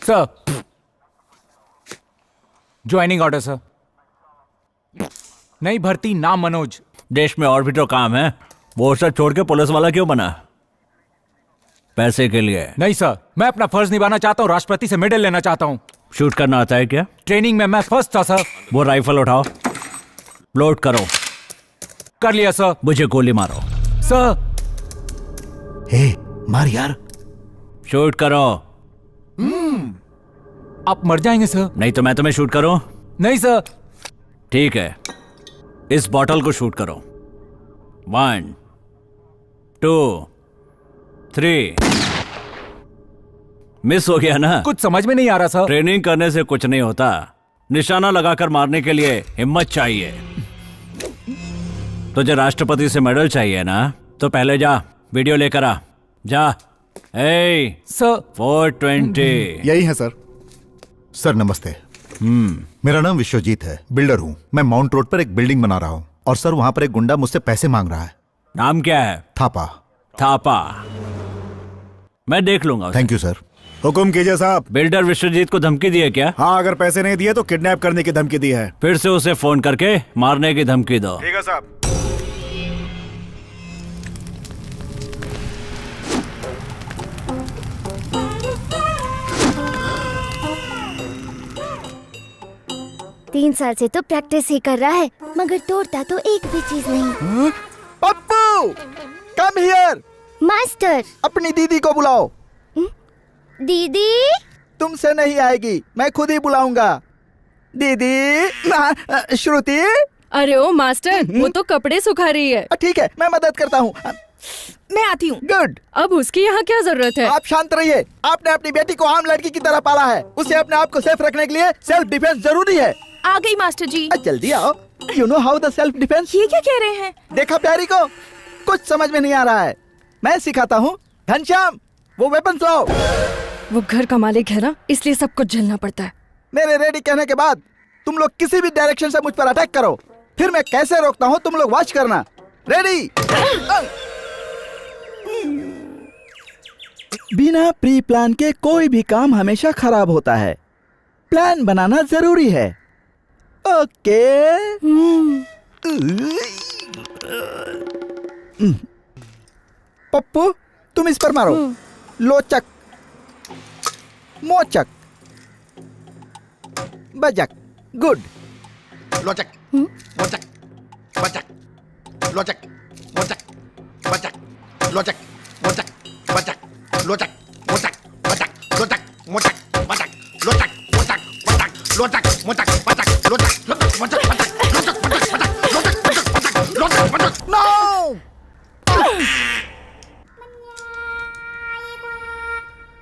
Sir, joining order sir. नई भर्ती, नाम मनोज। देश में और भी तो काम है, वो सब छोड़ के पुलिस वाला क्यों बना? पैसे के लिए? नहीं सर, मैं अपना फर्ज निभाना चाहता हूँ, राष्ट्रपति से मेडल लेना चाहता हूँ। शूट करना आता है क्या? ट्रेनिंग में मैं फर्स्ट था सर। वो राइफल उठाओ, लोड करो। कर लिया सर। मुझे गोली मारो। सर। हे, मार यार। शूट करो। आप मर जाएंगे सर। नहीं तो मैं तुम्हें शूट करूं? नहीं सर। ठीक है, इस बॉटल को शूट करो। 1 2 3। मिस हो गया ना? कुछ समझ में नहीं आ रहा सर। ट्रेनिंग करने से कुछ नहीं होता, निशाना लगाकर मारने के लिए हिम्मत चाहिए। तुझे राष्ट्रपति से मेडल चाहिए ना, तो पहले जा वीडियो लेकर आ। जा। ए सर। 420। यही है सर। सर नमस्ते। मेरा नाम विश्वजीत है, बिल्डर हूँ। मैं माउंट रोड पर एक बिल्डिंग बना रहा हूँ और सर वहाँ पर एक गुंडा मुझसे पैसे मांग रहा है। नाम क्या है? थापा। थापा। मैं देख लूंगा उसे। Thank you sir. हुकुम कीजिए साहब। बिल्डर विश्वजीत को धमकी दी है क्या? हाँ, अगर पैसे नहीं दिए तो किडनैप करने की धमकी दी है। फिर से उसे फोन करके मारने की धमकी दो। ठीक है साहब। तीन साल से तो प्रैक्टिस ही कर रहा है, मगर तोड़ता तो एक भी चीज नहीं। Pappu, come here. मास्टर। अपनी दीदी को बुलाओ। दीदी। तुमसे नहीं आएगी, मैं खुद ही बुलाऊंगा। दीदी। श्रुति। अरे ओ मास्टर, वो तो कपड़े सुखा रही है। ठीक है, मैं मदद करता हूँ। मैं आती हूँ। गुड। अब उसकी यहाँ क्या जरूरत है? आप शांत रहिए। आपने अपनी बेटी को आम लड़की की तरह पाला है। उसे अपने आप को सेफ रखने के लिए सेल्फ डिफेंस जरूरी है। आ गई मास्टर जी। जल्दी आओ। You know how the self defence. ये क्या कह रहे हैं? देखा प्यारी को, कुछ समझ में नहीं आ रहा है, मैं सिखाता हूँ। घनश्याम, वो वेपन लाओ। वो घर का मालिक है ना, इसलिए सब कुछ झेलना पड़ता है। मेरे रेडी कहने के बाद तुम लोग किसी भी डायरेक्शन से मुझ पर अटैक करो, फिर मैं कैसे रोकता हूँ तुम लोग वॉच करना। रेडी। बिना प्री प्लान के कोई भी काम हमेशा खराब होता है, प्लान बनाना जरूरी है। ओके। पप्पू, तुम इस पर मारो। लोचक, मोचक, बजक। गुड। लोचक, मोचक, बचक, लोचक, मोचक, बचक, लोचक, मोचक, बचक, लोचक, मोचक, बचक, लोचक, मोचक, बचक, लोचक, मोचक, बचक, लोचक, मोचक, बचक, लोचक, मोचक, बचक, लोचक, मोचक, बचक, लोचक, मोचक, बचक, लोचक, मोचक। नो।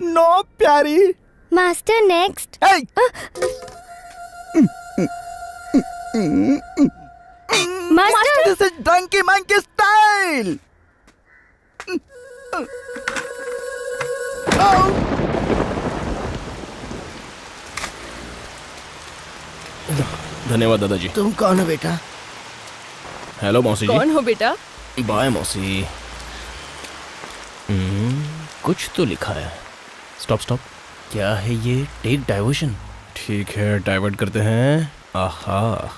नो प्यारी। Master next. Master. This is donkey monkey style. धन्यवाद दादाजी। तुम कौन हो बेटा? हेलो मौसी जी। कौन हो बेटा? बाय मौसी। कुछ तो लिखा है। स्टॉप स्टॉप, क्या है ये? Take diversion. ठीक है, डाइवर्ट करते हैं। Aha,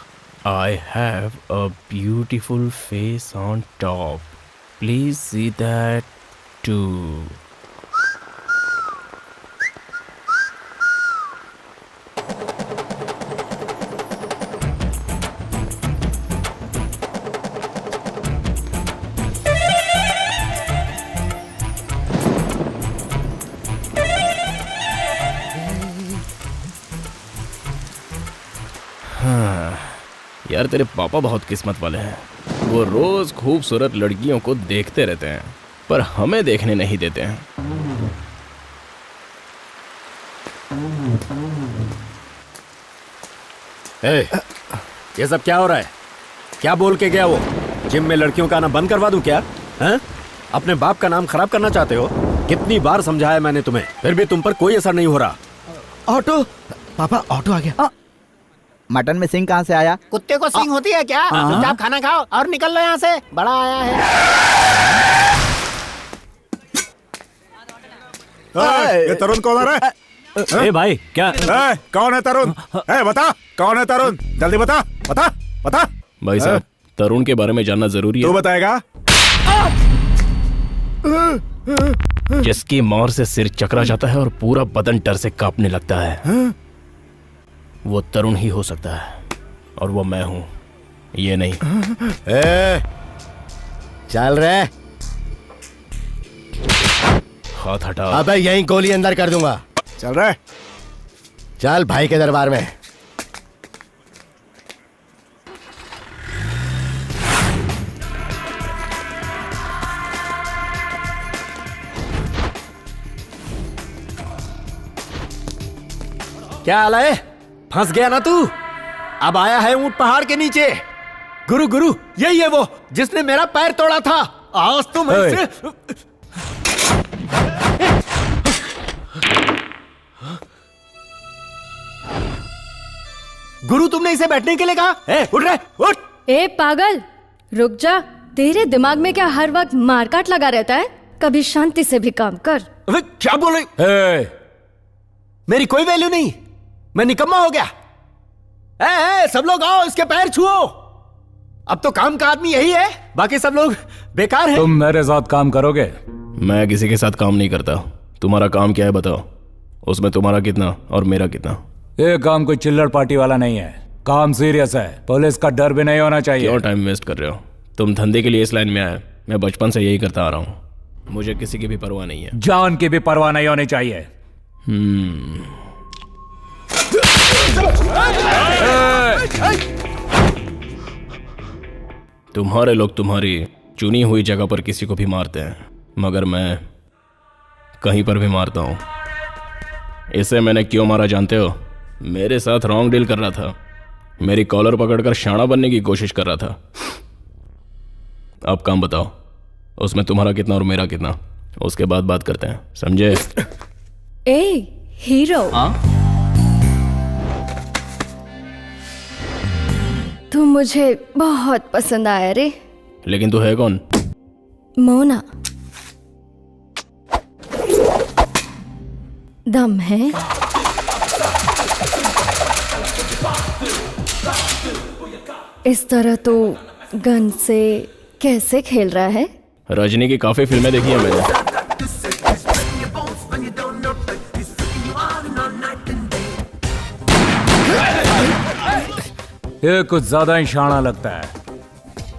I have a beautiful face on top, please see that too. यार तेरे पापा बहुत किस्मत वाले हैं, वो रोज खूबसूरत लड़कियों को देखते रहते हैं पर हमें देखने नहीं देते हैं। ये सब क्या हो रहा है? क्या बोल के गया वो? जिम में लड़कियों का आना बंद करवा दूं क्या? हैं? अपने बाप का नाम खराब करना चाहते हो? कितनी बार समझाया मैंने तुम्हें, फिर भी तुम पर कोई असर नहीं हो रहा। ऑटो। पापा, ऑटो आ गया। मटन में सिंग कहाँ से आया? कुत्ते को सिंग होती है क्या? चुपचाप खाना खाओ और निकल लो यहाँ से, बड़ा आया है। ये तरुण कौन है रे? ए भाई क्या कौन है तरुण? बता कौन है तरुण, जल्दी बता बता बता। भाई साहब, तरुण के बारे में जानना जरूरी तू है। बताएगा? जिसकी मार से सिर चकरा जाता है और पूरा बदन डर से कांपने लगता है, वो तरुण ही हो सकता है, और वो मैं हूं, ये नहीं। चल रहे। हाथ हटा। अबे यहीं गोली अंदर कर दूंगा। चल रहे। चल भाई के दरबार में। क्या हाल है? फंस गया ना तू? अब आया है ऊंट पहाड़ के नीचे। गुरु गुरु यही है वो जिसने मेरा पैर तोड़ा था। आज तुम ऐसे। गुरु तुमने इसे बैठने के लिए कहा? उठ रे उठ। ए पागल, रुक जा। तेरे दिमाग में क्या हर वक्त मारकाट लगा रहता है? कभी शांति से भी काम कर। अबे क्या बोल रही? मेरी कोई वैल्यू नहीं, मैं निकम्मा हो गया। सब लोग आओ, इसके पैर छुओ। अब तो काम का आदमी यही है, बाकी सब लोग बेकार हैं। तुम मेरे साथ काम करोगे? मैं किसी के साथ काम नहीं करता। तुम्हारा काम क्या है बताओ, उसमें तुम्हारा कितना और मेरा कितना? ये काम कोई चिल्लर पार्टी वाला नहीं है, काम सीरियस है। पुलिस का डर भी नहीं होना चाहिए। क्यों टाइम वेस्ट कर रहे हो? तुम धंधे के लिए इस लाइन में आए, मैं बचपन से यही करता आ रहा हूँ। मुझे किसी की भी परवाह नहीं है। जान की भी परवाह नहीं होनी चाहिए। तुम्हारे लोग तुम्हारी चुनी हुई जगह पर किसी को भी मारते हैं, मगर मैं कहीं पर भी मारता हूं। इसे मैंने क्यों मारा जानते हो? मेरे साथ रॉन्ग डील कर रहा था, मेरी कॉलर पकड़कर शाना बनने की कोशिश कर रहा था। अब काम बताओ, उसमें तुम्हारा कितना और मेरा कितना? उसके बाद बात करते हैं, समझे? ए हीरो, तू मुझे बहुत पसंद आया रे। लेकिन तू है कौन? मोना। दम है? इस तरह तो गन से कैसे खेल रहा है? रजनी की काफी फिल्में देखी है मैंने। ये कुछ ज्यादा ही शाना लगता है।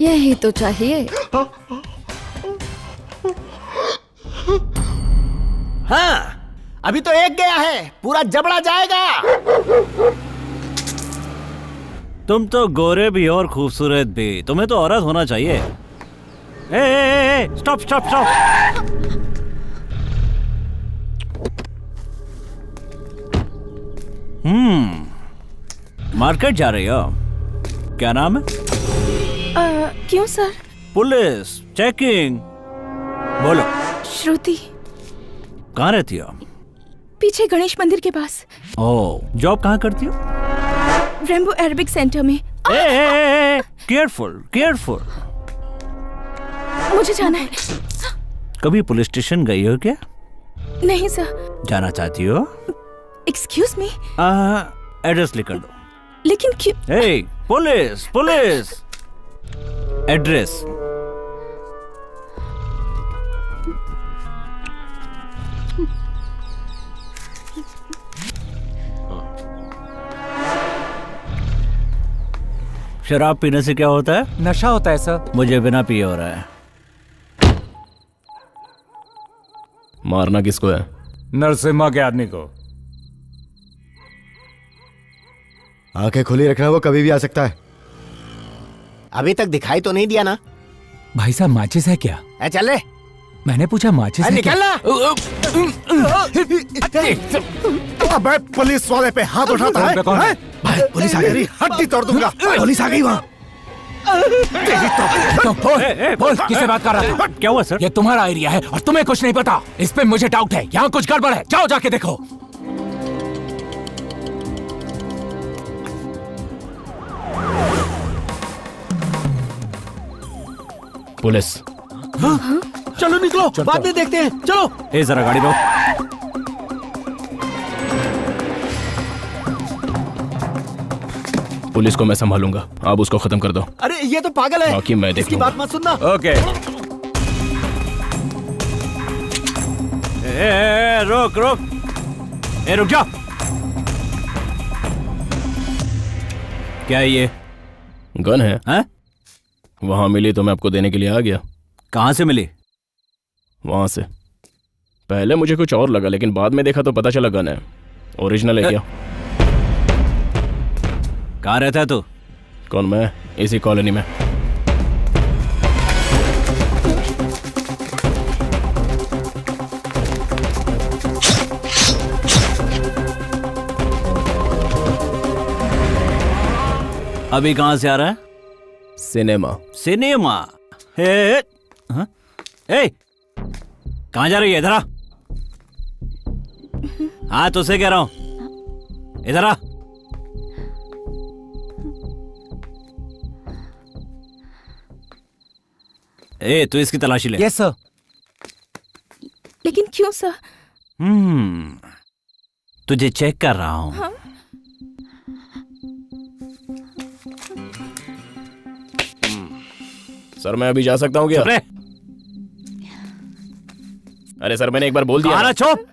यही तो चाहिए। हाँ, अभी तो एक गया है, पूरा जबड़ा जाएगा। तुम तो गोरे भी और खूबसूरत भी, तुम्हें तो औरत होना चाहिए। Stop stop stop. मार्केट जा रही हो? क्या नाम है? क्यों सर? Police checking. बोलो। श्रुति। कहाँ रहती हो? पीछे गणेश मंदिर के पास। ओह, जॉब कहाँ करती हो? रेम्बो एरोबिक सेंटर में। Careful careful. मुझे जाना है। कभी पुलिस स्टेशन गई हो क्या? नहीं सर। जाना चाहती हो? Excuse me. एड्रेस लिख कर दो। लेकिन क्यों? Police police. एड्रेस। शराब पीने से क्या होता है? नशा होता है सर। मुझे बिना पिए हो रहा है। मारना किसको है? नरसिम्हा के आदमी को। आंखें खुली रखना, वो कभी भी आ सकता है। अभी तक दिखाई तो नहीं दिया ना? भाई साहब माचिस है क्या? चल रे। मैंने पूछा माचिस है क्या? निकलना। अबे पुलिस वाले पे हाथ उठाता है? भाई पुलिस आ गई, हड्डी तोड़ दूंगा। पुलिस आ गई वहाँ। बोल किससे बात कर रहा था? क्या हुआ सर? ये तुम्हारा एरिया है और तुम्हें कुछ नहीं पता। इस पे मुझे डाउट है, यहाँ कुछ गड़बड़ है। जाओ जाके देखो। पुलिस। चलो निकलो, बाद में देखते हैं। चलो। जरा गाड़ी रोक। पुलिस को मैं संभालूंगा, आप उसको खत्म कर दो। अरे ये तो पागल है, बाकी मैं देख इसकी लूंगा। बात मत सुनना। ओके रुक रुक, रुक जाओ। क्या है ये? गन है? हैं? वहां मिली तो मैं आपको देने के लिए आ गया। कहाँ से मिली? वहां से। पहले मुझे कुछ और लगा, लेकिन बाद में देखा तो पता चला गन है। ओरिजिनल है क्या? कहाँ रहता है तू? कौन? मैं इसी कॉलोनी में। अभी कहाँ से आ रहा है? सिनेमा। सिनेमा? हे, हाँ? ए, कहाँ जा रही है? इधर आ। हाँ तुझसे कह रहा हूं, इधर आ। ए, तू इसकी तलाशी ले। Yes sir. लेकिन क्यों सर? तुझे चेक कर रहा हूं। हाँ? सर मैं अभी जा सकता हूँ क्या? चुप रहे। अरे सर मैंने एक बार बोल दिया। आना चुप।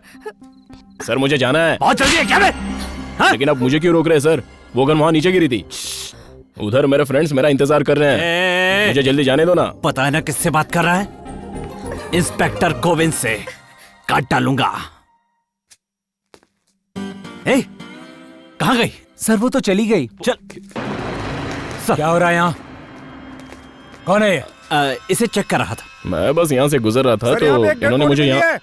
सर मुझे जाना है। बहुत जल्दी है क्या बे? हाँ? लेकिन आप मुझे क्यों रोक रहे हैं सर? वो गन वहां नीचे गिरी थी। उधर मेरे फ्रेंड्स मेरा इंतजार कर रहे हैं। मुझे जल्दी जाने दो ना। पता है ना किससे बात कर रहा है? इंस्पेक्टर कोविंद से। काट डालूंगा। ए, कहाँ गई? सर वो तो चली गई। चल। क्या हो रहा है यहाँ? कौन है ये? इसे चेक कर रहा था। मैं बस यहाँ से गुजर रहा था तो इन्होंने मुझे यहाँ।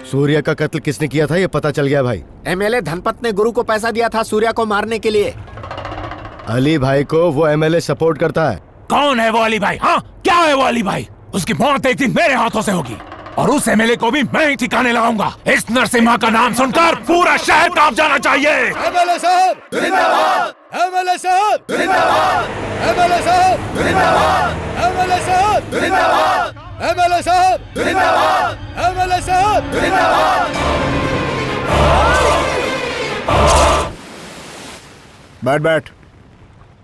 सूर्य का कत्ल किसने किया था ये पता चल गया भाई। एमएलए धनपत ने गुरु को पैसा दिया था सूर्या को मारने के लिए। अली भाई को वो एमएलए सपोर्ट करता है। कौन है वो अली भाई? हाँ क्या है वो अली भाई? उसकी मौत एक दिन मेरे हाथों से होगी और उस एमएलए को भी मैं ही ठिकाने लगाऊंगा। इस नरसिम्हा का नाम सुनकर पूरा शहर कांप जाना चाहिए। एमएलए साहब जिंदाबाद! एमएलए साहब जिंदाबाद! एमएलए साहब जिंदाबाद! एमएलए साहब जिंदाबाद! एमएलए साहब जिंदाबाद! एमएलए साहब जिंदाबाद! बैठ बैठ।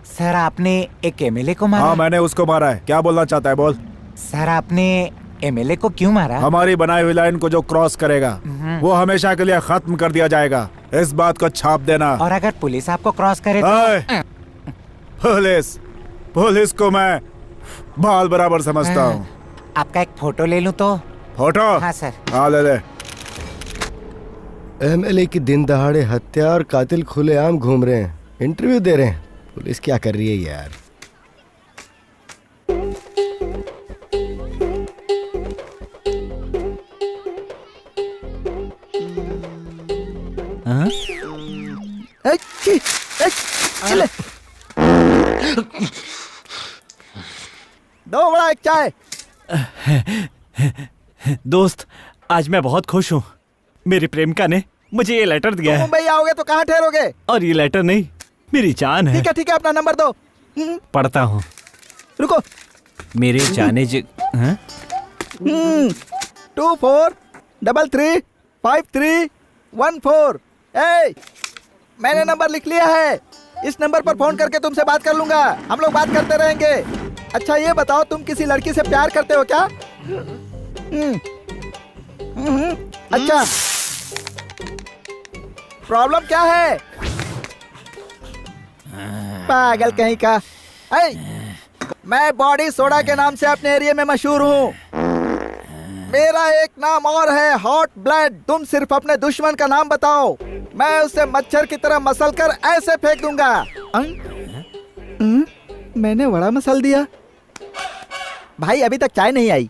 सर आपने एक एमएलए को मारा? हाँ मैंने उसको मारा है। क्या बोलना चाहता है बोल। सर आपने एमएलए को क्यों मारा? हमारी बनाई हुई लाइन को जो क्रॉस करेगा वो हमेशा के लिए खत्म कर दिया जाएगा। इस बात को छाप देना। और अगर पुलिस आपको क्रॉस करे तो? पुलिस को मैं बाल बराबर समझता हूँ। आपका एक फोटो ले लूं तो? फोटो? हाँ सर। हाँ ले ले। एमएलए की दिन दहाड़े हत्या और कातिल खुलेआम घूम रहे हैं, इंटरव्यू दे रहे हैं। पुलिस क्या कर रही है यार? दो बड़ा एक चाय। दोस्त आज मैं बहुत खुश हूँ। मेरी प्रेमिका ने मुझे ये लेटर दिया है। मुंबई आओगे तो कहाँ ठहरोगे? और ये लेटर नहीं, मेरी जान है। ठीक है अपना नंबर दो। पढ़ता हूँ। रुको। मेरे जाने 24335314। ए, मैंने नंबर लिख लिया है। इस नंबर पर फोन करके तुमसे बात कर लूंगा। हम लोग बात करते रहेंगे। अच्छा ये बताओ तुम किसी लड़की से प्यार करते हो क्या? अच्छा प्रॉब्लम क्या है? पागल कहीं का। मैं बॉडी सोडा के नाम से अपने एरिया में मशहूर हूँ। मेरा एक नाम और है, हॉट ब्लड। तुम सिर्फ अपने दुश्मन का नाम बताओ, मैं उसे मच्छर की तरह मसल कर ऐसे फेंक दूंगा। मैंने बड़ा मसल दिया। भाई अभी तक चाय नहीं आई।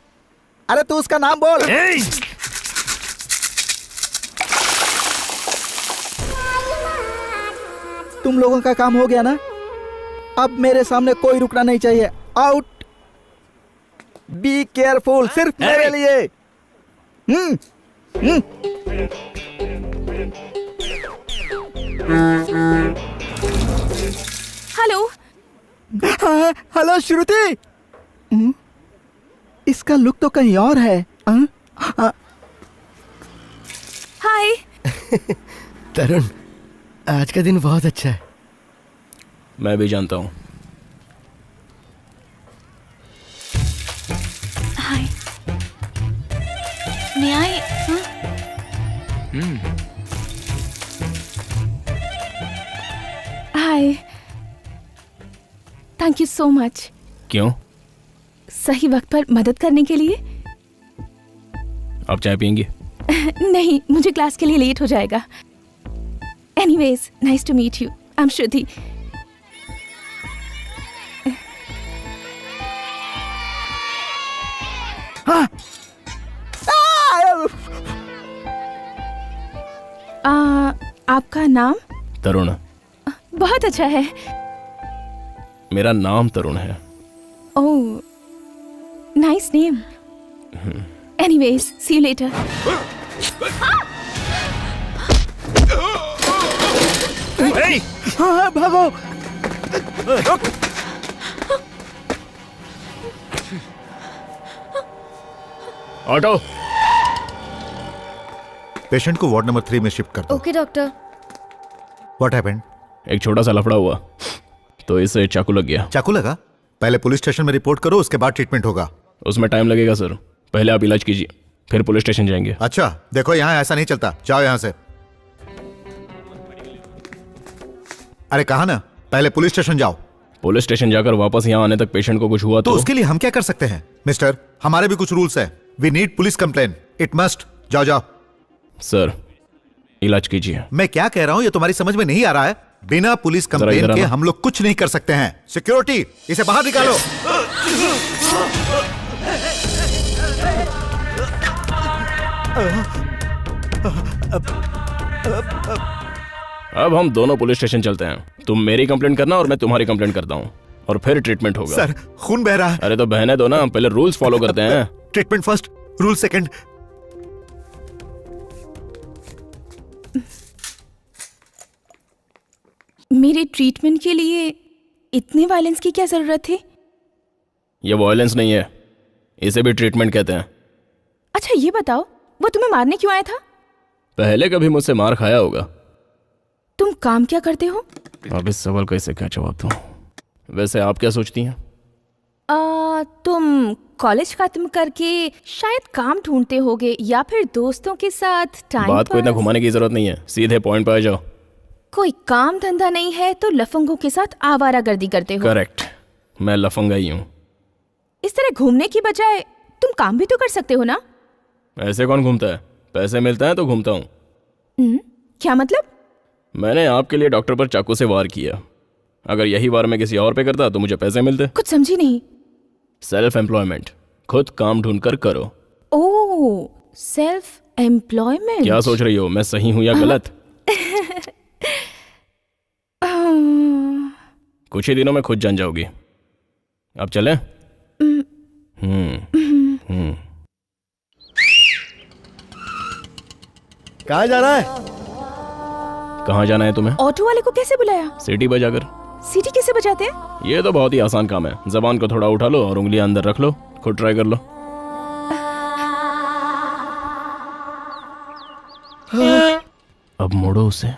अरे तू उसका नाम बोल। तुम लोगों का काम हो गया ना? अब मेरे सामने कोई रुकना नहीं चाहिए। आउट। बी केयरफुल, सिर्फ मेरे लिए। हेलो। हेलो श्रुति। इसका लुक तो कहीं और है। हाय। तरुण, आज का दिन बहुत अच्छा है। मैं भी जानता हूँ। हाय। May I? Hi. Thank you so much. क्यों? सही वक्त पर मदद करने के लिए। आप चाय पियेंगे? नहीं, मुझे क्लास के लिए लेट हो जाएगा। Anyways, nice to meet you. I am Shruti. आपका नाम? तरुण। बहुत अच्छा है। मेरा नाम तरुण है। Oh, nice name. Anyways, see you later. हाँ, भागो। ऑटो। पेशेंट को वार्ड नंबर 3 में शिफ्ट कर दो। Okay doctor. What happened? एक छोटा सा लफड़ा हुआ तो इसे चाकू लग गया। चाकू लगा? पहले पुलिस स्टेशन में रिपोर्ट करो, उसके बाद ट्रीटमेंट होगा। उसमें टाइम लगेगा सर। पहले आप इलाज कीजिए, फिर पुलिस स्टेशन जाएंगे। अच्छा, देखो यहाँ ऐसा नहीं चलता, जाओ यहाँ से। अरे कहा ना, पहले पुलिस स्टेशन जाओ। पुलिस स्टेशन जाकर वापस यहाँ आने तक पेशेंट को कुछ हुआ तो उसके लिए हम क्या कर सकते हैं? मिस्टर, हमारे भी कुछ रूल्स है। We need police complain, it must. जाओ जाओ। सर, इलाज कीजिए। मैं क्या कह रहा हूँ ये तुम्हारी समझ में नहीं आ रहा है? बिना पुलिस कंप्लेन के हम लोग कुछ नहीं कर सकते हैं। सिक्योरिटी, इसे बाहर निकालो। अब हम दोनों पुलिस स्टेशन चलते हैं। तुम मेरी कंप्लेंट करना और मैं तुम्हारी कंप्लेंट करता हूँ, और फिर ट्रीटमेंट होगा। सर, खून बह रहा है। अरे तो बहने दो ना, पहले रूल्स फॉलो करते हैं। Treatment first, rule second. मेरे ट्रीटमेंट के लिए इतने वायलेंस की क्या जरूरत थी? ये वायलेंस नहीं है, इसे भी ट्रीटमेंट कहते हैं। अच्छा ये बताओ, वो तुम्हें मारने क्यों आया था? पहले कभी मुझसे मार खाया होगा। तुम काम क्या करते हो? अब इस सवाल का इसे क्या जवाब दूं? वैसे आप क्या सोचती हैं? तुम कॉलेज खत्म करके शायद काम ढूंढते होगे, या फिर दोस्तों के साथ टाइम बात को इतना घुमाने की जरूरत नहीं है, सीधे पॉइंट पे आ जाओ। कोई काम धंधा नहीं है तो लफंगों के साथ आवारागर्दी करते हो। करेक्ट, मैं लफंगा ही हूँ। इस तरह घूमने की बजाय तुम काम भी तो कर सकते हो ना? ऐसे कौन घूमता है? पैसे मिलता है तो घूमता हूँ। क्या मतलब? मैंने आपके लिए डॉक्टर पर चाकू से वार किया। अगर यही वार मैं किसी और पे करता तो मुझे पैसे मिलते। कुछ समझी नहीं। सेल्फ एम्प्लॉयमेंट, खुद काम ढूंढ कर करो। ओह, सेल्फ एम्प्लॉयमेंट। क्या सोच रही हो, मैं सही हूँ या गलत? कुछ ही दिनों में खुद जान जाओगी। अब चलें? कहाँ जा रहा है? कहाँ जाना है तुम्हें? ऑटो वाले को कैसे बुलाया? सीटी बजाकर। सीटी कैसे बजाते हैं? ये तो बहुत ही आसान काम है। जबान को थोड़ा उठा लो और उंगलियां अंदर रख लो, खुद ट्राई कर लो। अब मोड़ो उसे।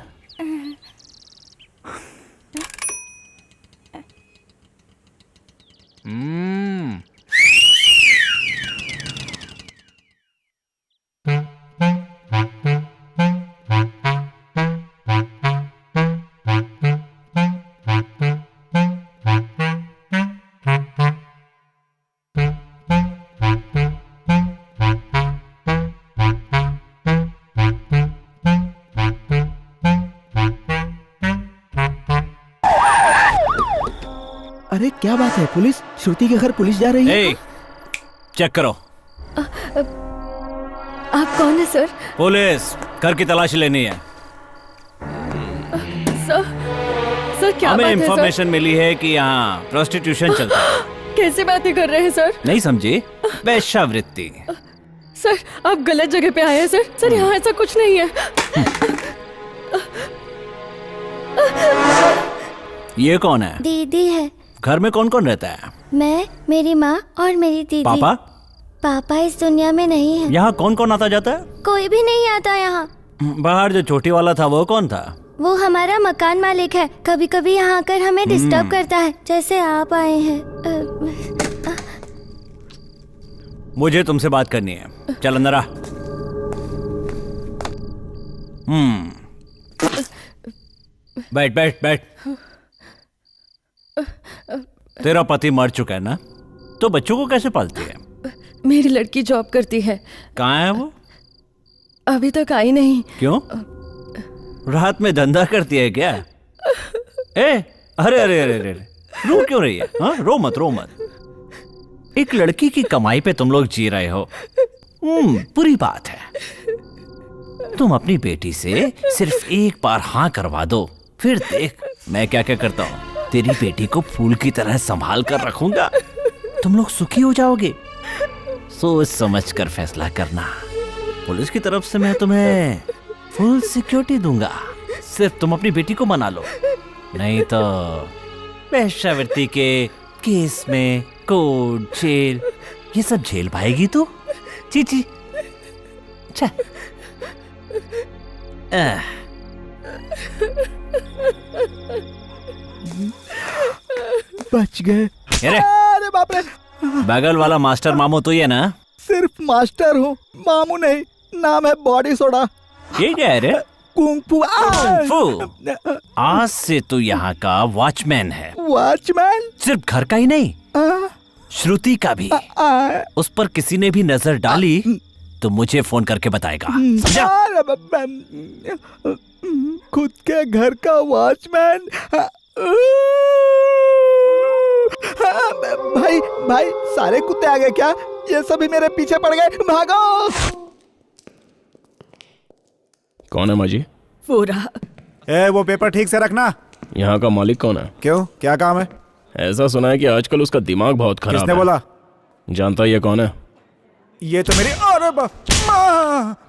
अरे क्या बात है, पुलिस? श्रुति के घर पुलिस जा रही है? ए, चेक करो। आप कौन है सर? पुलिस, घर की तलाशी लेनी है। सर क्या हमें बात है सर? इंफॉर्मेशन मिली है कि यहाँ प्रोस्टिट्यूशन चलता है। कैसे बातें कर रहे हैं सर? नहीं समझी? वेश्यावृत्ति। सर आप गलत जगह पे आए हैं सर। सर यहाँ ऐसा कुछ नहीं है। ये कौन है? दीदी है। घर में कौन कौन रहता है? मैं, मेरी माँ और मेरी दीदी। पापा? पापा इस दुनिया में नहीं है। यहाँ कौन कौन आता जाता है? कोई भी नहीं आता यहाँ। बाहर जो छोटी वाला था वो कौन था? वो हमारा मकान मालिक है। कभी कभी यहाँ आकर हमें डिस्टर्ब करता है, जैसे आप आए हैं। मुझे तुमसे बात करनी है, चल अंदर आ। बैठ बैठ बैठ। तेरा पति मर चुका है ना, तो बच्चों को कैसे पालती है? मेरी लड़की जॉब करती है। कहाँ है वो? अभी तक आई नहीं। क्यों? रात में धंधा करती है क्या? अरे अरे अरे अरे, रो क्यों रही है? हाँ, रो मत रो मत। एक लड़की की कमाई पे तुम लोग जी रहे हो, बुरी बात है। तुम अपनी बेटी से सिर्फ एक बार हाँ करवा दो, फिर देख मैं क्या क्या करता हूँ। तेरी बेटी को फूल की तरह संभाल कर रखूंगा, तुम लोग सुखी हो जाओगे। सोच समझ कर फैसला करना। पुलिस की तरफ से मैं तुम्हें फुल सिक्योरिटी दूंगा, सिर्फ तुम अपनी बेटी को मना लो, नहीं तो वेश्यावृत्ति के केस में कोर्ट, जेल, ये सब झेल पाएगी तू? चीची बच गए। अरे बाप रे, बगल वाला मास्टर मामू तो ये ना? सिर्फ मास्टर हूँ, मामू नहीं। नाम है बॉडी सोडा। ये क्या है रे? कुंग फू। आज से तू यहाँ का वॉचमैन है। वॉचमैन? सिर्फ घर का ही नहीं, श्रुति का भी। उस पर किसी ने भी नजर डाली तो मुझे फोन करके बताएगा। खुद के घर का वॉचमैन? भाई भाई, सारे कुत्ते आ गए क्या? ये सभी मेरे पीछे पड़ गए, भागो! कौन है माजी? वो रहा। वो पेपर ठीक से रखना। यहाँ का मालिक कौन है? क्यों, क्या काम है? ऐसा सुना है कि आजकल उसका दिमाग बहुत खराब है। किसने बोला? जानता ये कौन है? ये तो मेरी। अरे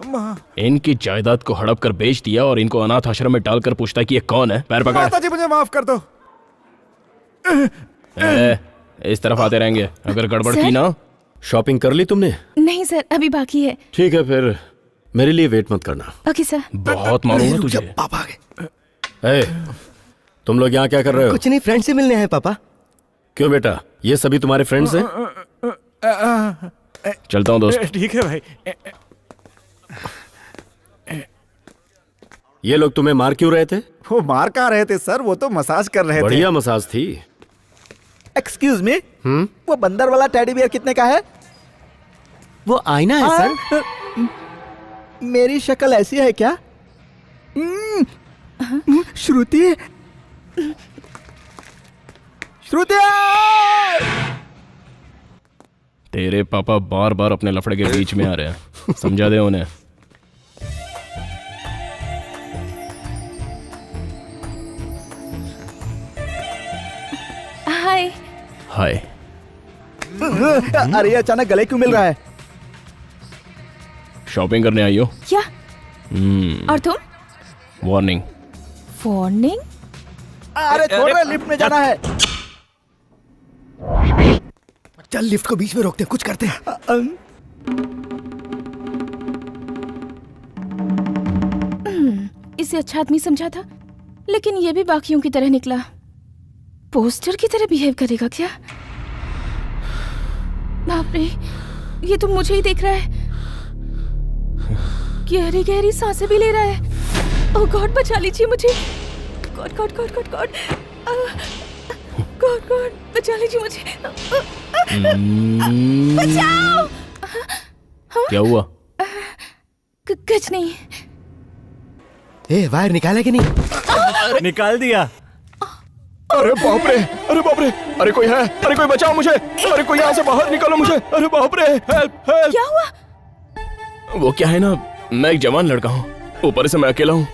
माँ। इनकी जायदाद को हड़प कर बेच दिया और इनको अनाथ आश्रम में डालकर पूछता है कि ये कौन है। पैर पकड़। माताजी मुझे माफ कर दो। इस तरफ आते रहेंगे, अगर गड़बड़ की ना। शॉपिंग कर ली तुमने? नहीं सर, अभी बाकी है। ठीक है, फिर मेरे लिए वेट मत करना। Okay sir. बहुत मारूंगा तुझे। पापा आ गए। तुम लोग यहाँ क्या कर रहे हो? कुछ नहीं, फ्रेंड से मिलने हैं पापा। क्यों बेटा, ये सभी तुम्हारे फ्रेंड्स हैं? चलता हूँ दोस्त। ठीक है भाई। ये लोग तुम्हें मार क्यों रहे थे? वो मार कहाँ रहे थे सर, वो तो मसाज कर रहे थे। बढ़िया मसाज थी। एक्सक्यूज मी, वो बंदर वाला टेडी बियर कितने का है? वो आईना है सर। मेरी शक्ल ऐसी है क्या? श्रुति, श्रुति! तेरे पापा बार बार अपने लफड़े के बीच में आ रहे हैं, समझा दे उन्हें। हाय। हाय। अरे अचानक गले क्यों मिल रहा है? शॉपिंग करने आई हो क्या? और तुम? वार्निंग। वार्निंग? अरे छोड़, लिफ्ट में जाना है। चल लिफ्ट को बीच में रोकते, कुछ करते हैं। इसे अच्छा आदमी समझा था, लेकिन ये भी बाकियों की तरह निकला। पोस्टर की तरह बिहेव करेगा क्या? बाप रे, ये तो मुझे ही देख रहा है। गहरी गहरी सांसें भी ले रहा है। ओह गॉड, बचा लीजिए मुझे। God God God God God God God, बचा लीजिए मुझे। बचाओ! क्या हुआ? कुछ नहीं। वायर निकाला कि नहीं? निकाल दिया। अरे बाप रे, अरे बाप रे, अरे कोई है, अरे कोई बचाओ मुझे, अरे कोई यहाँ से बाहर निकालो मुझे, अरे बाप रे, हेल्प हेल्प। क्या हुआ? वो क्या है ना, मैं एक जवान लड़का हूँ, ऊपर से मैं अकेला हूँ।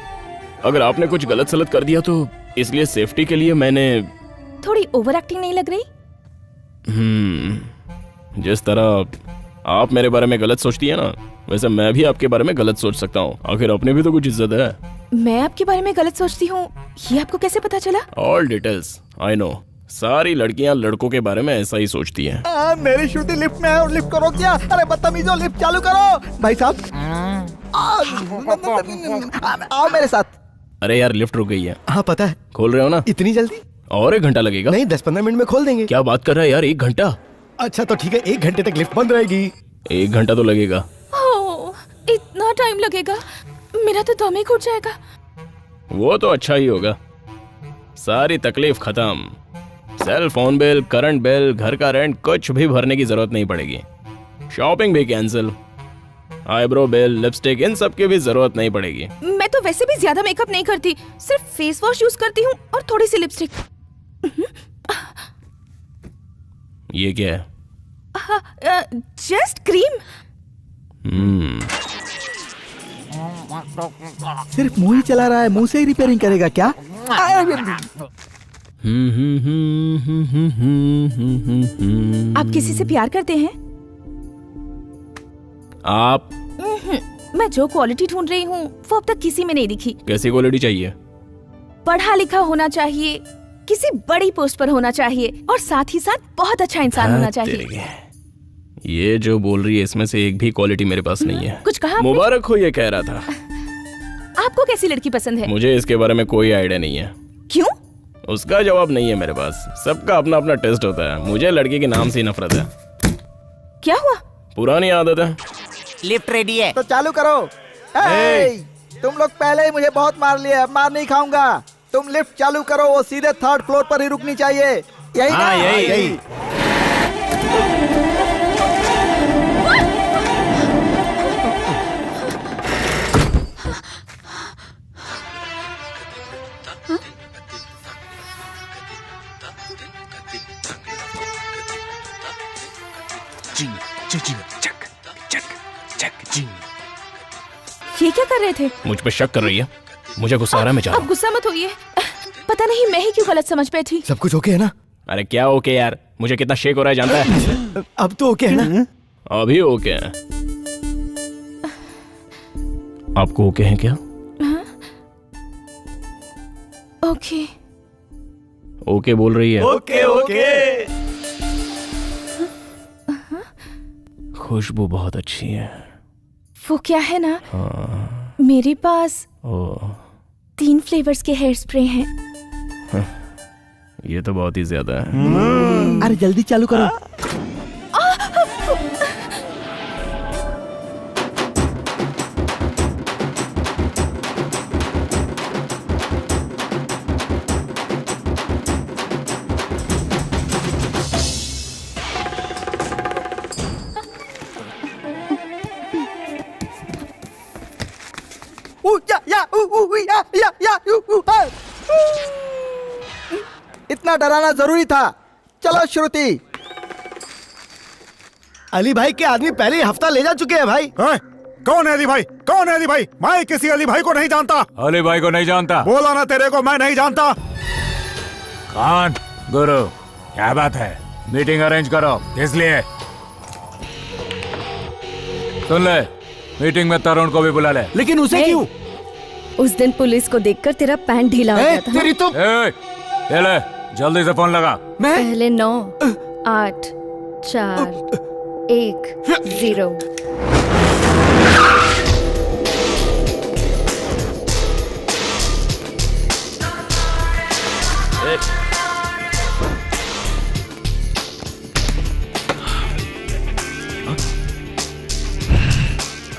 अगर आपने कुछ गलत सलत कर दिया तो इसलिए सेफ्टी के लिए मैंने। थोड़ी ओवर एक्टिंग नहीं लग रही? जिस तरह आप मेरे बारे में गलत सोचती है ना, वैसे मैं भी आपके बारे में गलत सोच सकता हूँ। आखिर अपने भी तो कुछ इज्जत है। मैं आपके बारे में गलत सोचती हूँ, ये आपको कैसे पता चला? All details I know. सारी लड़कियां लड़कों के बारे में ऐसा ही सोचती हैं। मेरी श्रुति लिफ्ट में है और लिफ्ट को रोक दिया। अरे बदतमीजो, लिफ्ट चालू करो। भाई साहब आओ मेरे साथ। अरे यार लिफ्ट रुक गई है। हाँ पता है। खोल रहे हो ना? इतनी जल्दी? और 1 घंटा लगेगा? नहीं 10-15 मिनट में खोल देंगे। क्या बात कर रहा है यार, 1 घंटा? अच्छा तो ठीक है, 1 घंटे तक लिफ्ट बंद रहेगी। 1 घंटा तो लगेगा। ओह, इतना टाइम लगेगा? मेरा तो दम ही घुट जाएगा। वो तो अच्छा ही होगा। सारी तकलीफ खत्म। Cell phone bill, current bill, घर का रेंट कुछ भी भरने की जरूरत नहीं पड़ेगी। शॉपिंग भी कैंसिल। आईब्रो बिल, लिपस्टिक, इन सब की भी जरूरत नहीं पड़ेगी। मैं तो वैसे भी ज्यादा मेकअप नहीं करती, सिर्फ फेस वॉश यूज करती हूँ और थोड़ी सी लिपस्टिक। ये क्या है? Just cream. सिर्फ मुंह ही चला रहा है, मुंह से ही रिपेयरिंग करेगा क्या? आप किसी से प्यार करते हैं? आप? मैं जो क्वालिटी ढूंढ रही हूँ वो अब तक किसी में नहीं दिखी। कैसी क्वालिटी चाहिए? पढ़ा लिखा होना चाहिए, किसी बड़ी पोस्ट पर होना चाहिए और साथ ही साथ बहुत अच्छा इंसान होना चाहिए। ये जो बोल रही है इसमें से एक भी क्वालिटी मेरे पास नहीं है। कुछ कहा? मुबारक हो, ये कह रहा था। आपको कैसी लड़की पसंद है? मुझे इसके बारे में कोई आइडिया नहीं है। क्यों? उसका जवाब नहीं है मेरे पास। सबका अपना अपना टेस्ट होता है। मुझे लड़की के नाम से ही नफरत है। क्या हुआ? पुरानी आदत है। लिफ्ट रेडी है तो चालू करो। तुम लोग पहले ही मुझे बहुत मार लिए, अब मार नहीं खाऊंगा। तुम लिफ्ट चालू करो, वो सीधे 3rd फ्लोर पर ही रुकनी चाहिए। यही ना? यही। ये क्या कर रहे थे? मुझ पे शक कर रही है? मुझे गुस्सा आ रहा है, मैं जा रहा अब गुस्सा मत होइए। पता नहीं मैं ही क्यों गलत समझ पाई थी। सब कुछ ओके है ना? अरे क्या ओके यार, मुझे कितना शेक हो रहा है जानता है? अब तो ओके है ना? अभी ओके है। आपको ओके है क्या? ओके। ओके बोल रही है। Okay okay. खुशबू बहुत अच्छी है। वो क्या है ना, हाँ। मेरे पास ओ 3 फ्लेवर्स के हेयर स्प्रे हैं। ये तो बहुत ही ज्यादा है। अरे जल्दी चालू करो। इतना डराना जरूरी था। चलो श्रुति। अली भाई के आदमी पहले ही हफ्ता ले जा चुके हैं भाई। कौन है अली भाई? कौन है अली भाई? मैं किसी अली भाई को नहीं जानता। अली भाई को नहीं जानता? बोला ना तेरे को, मैं नहीं जानता। कौन? गुरु। क्या बात है? मीटिंग अरेंज करो। इसलिए सुन ले, मीटिंग में तरुण को भी बुला ले। लेकिन उसे क्यों? उस दिन पुलिस को देखकर तेरा पैंट ढीला हो गया था। तेरी तो ये ले, जल्दी से फोन लगा। पहले 9 8 4 1 0।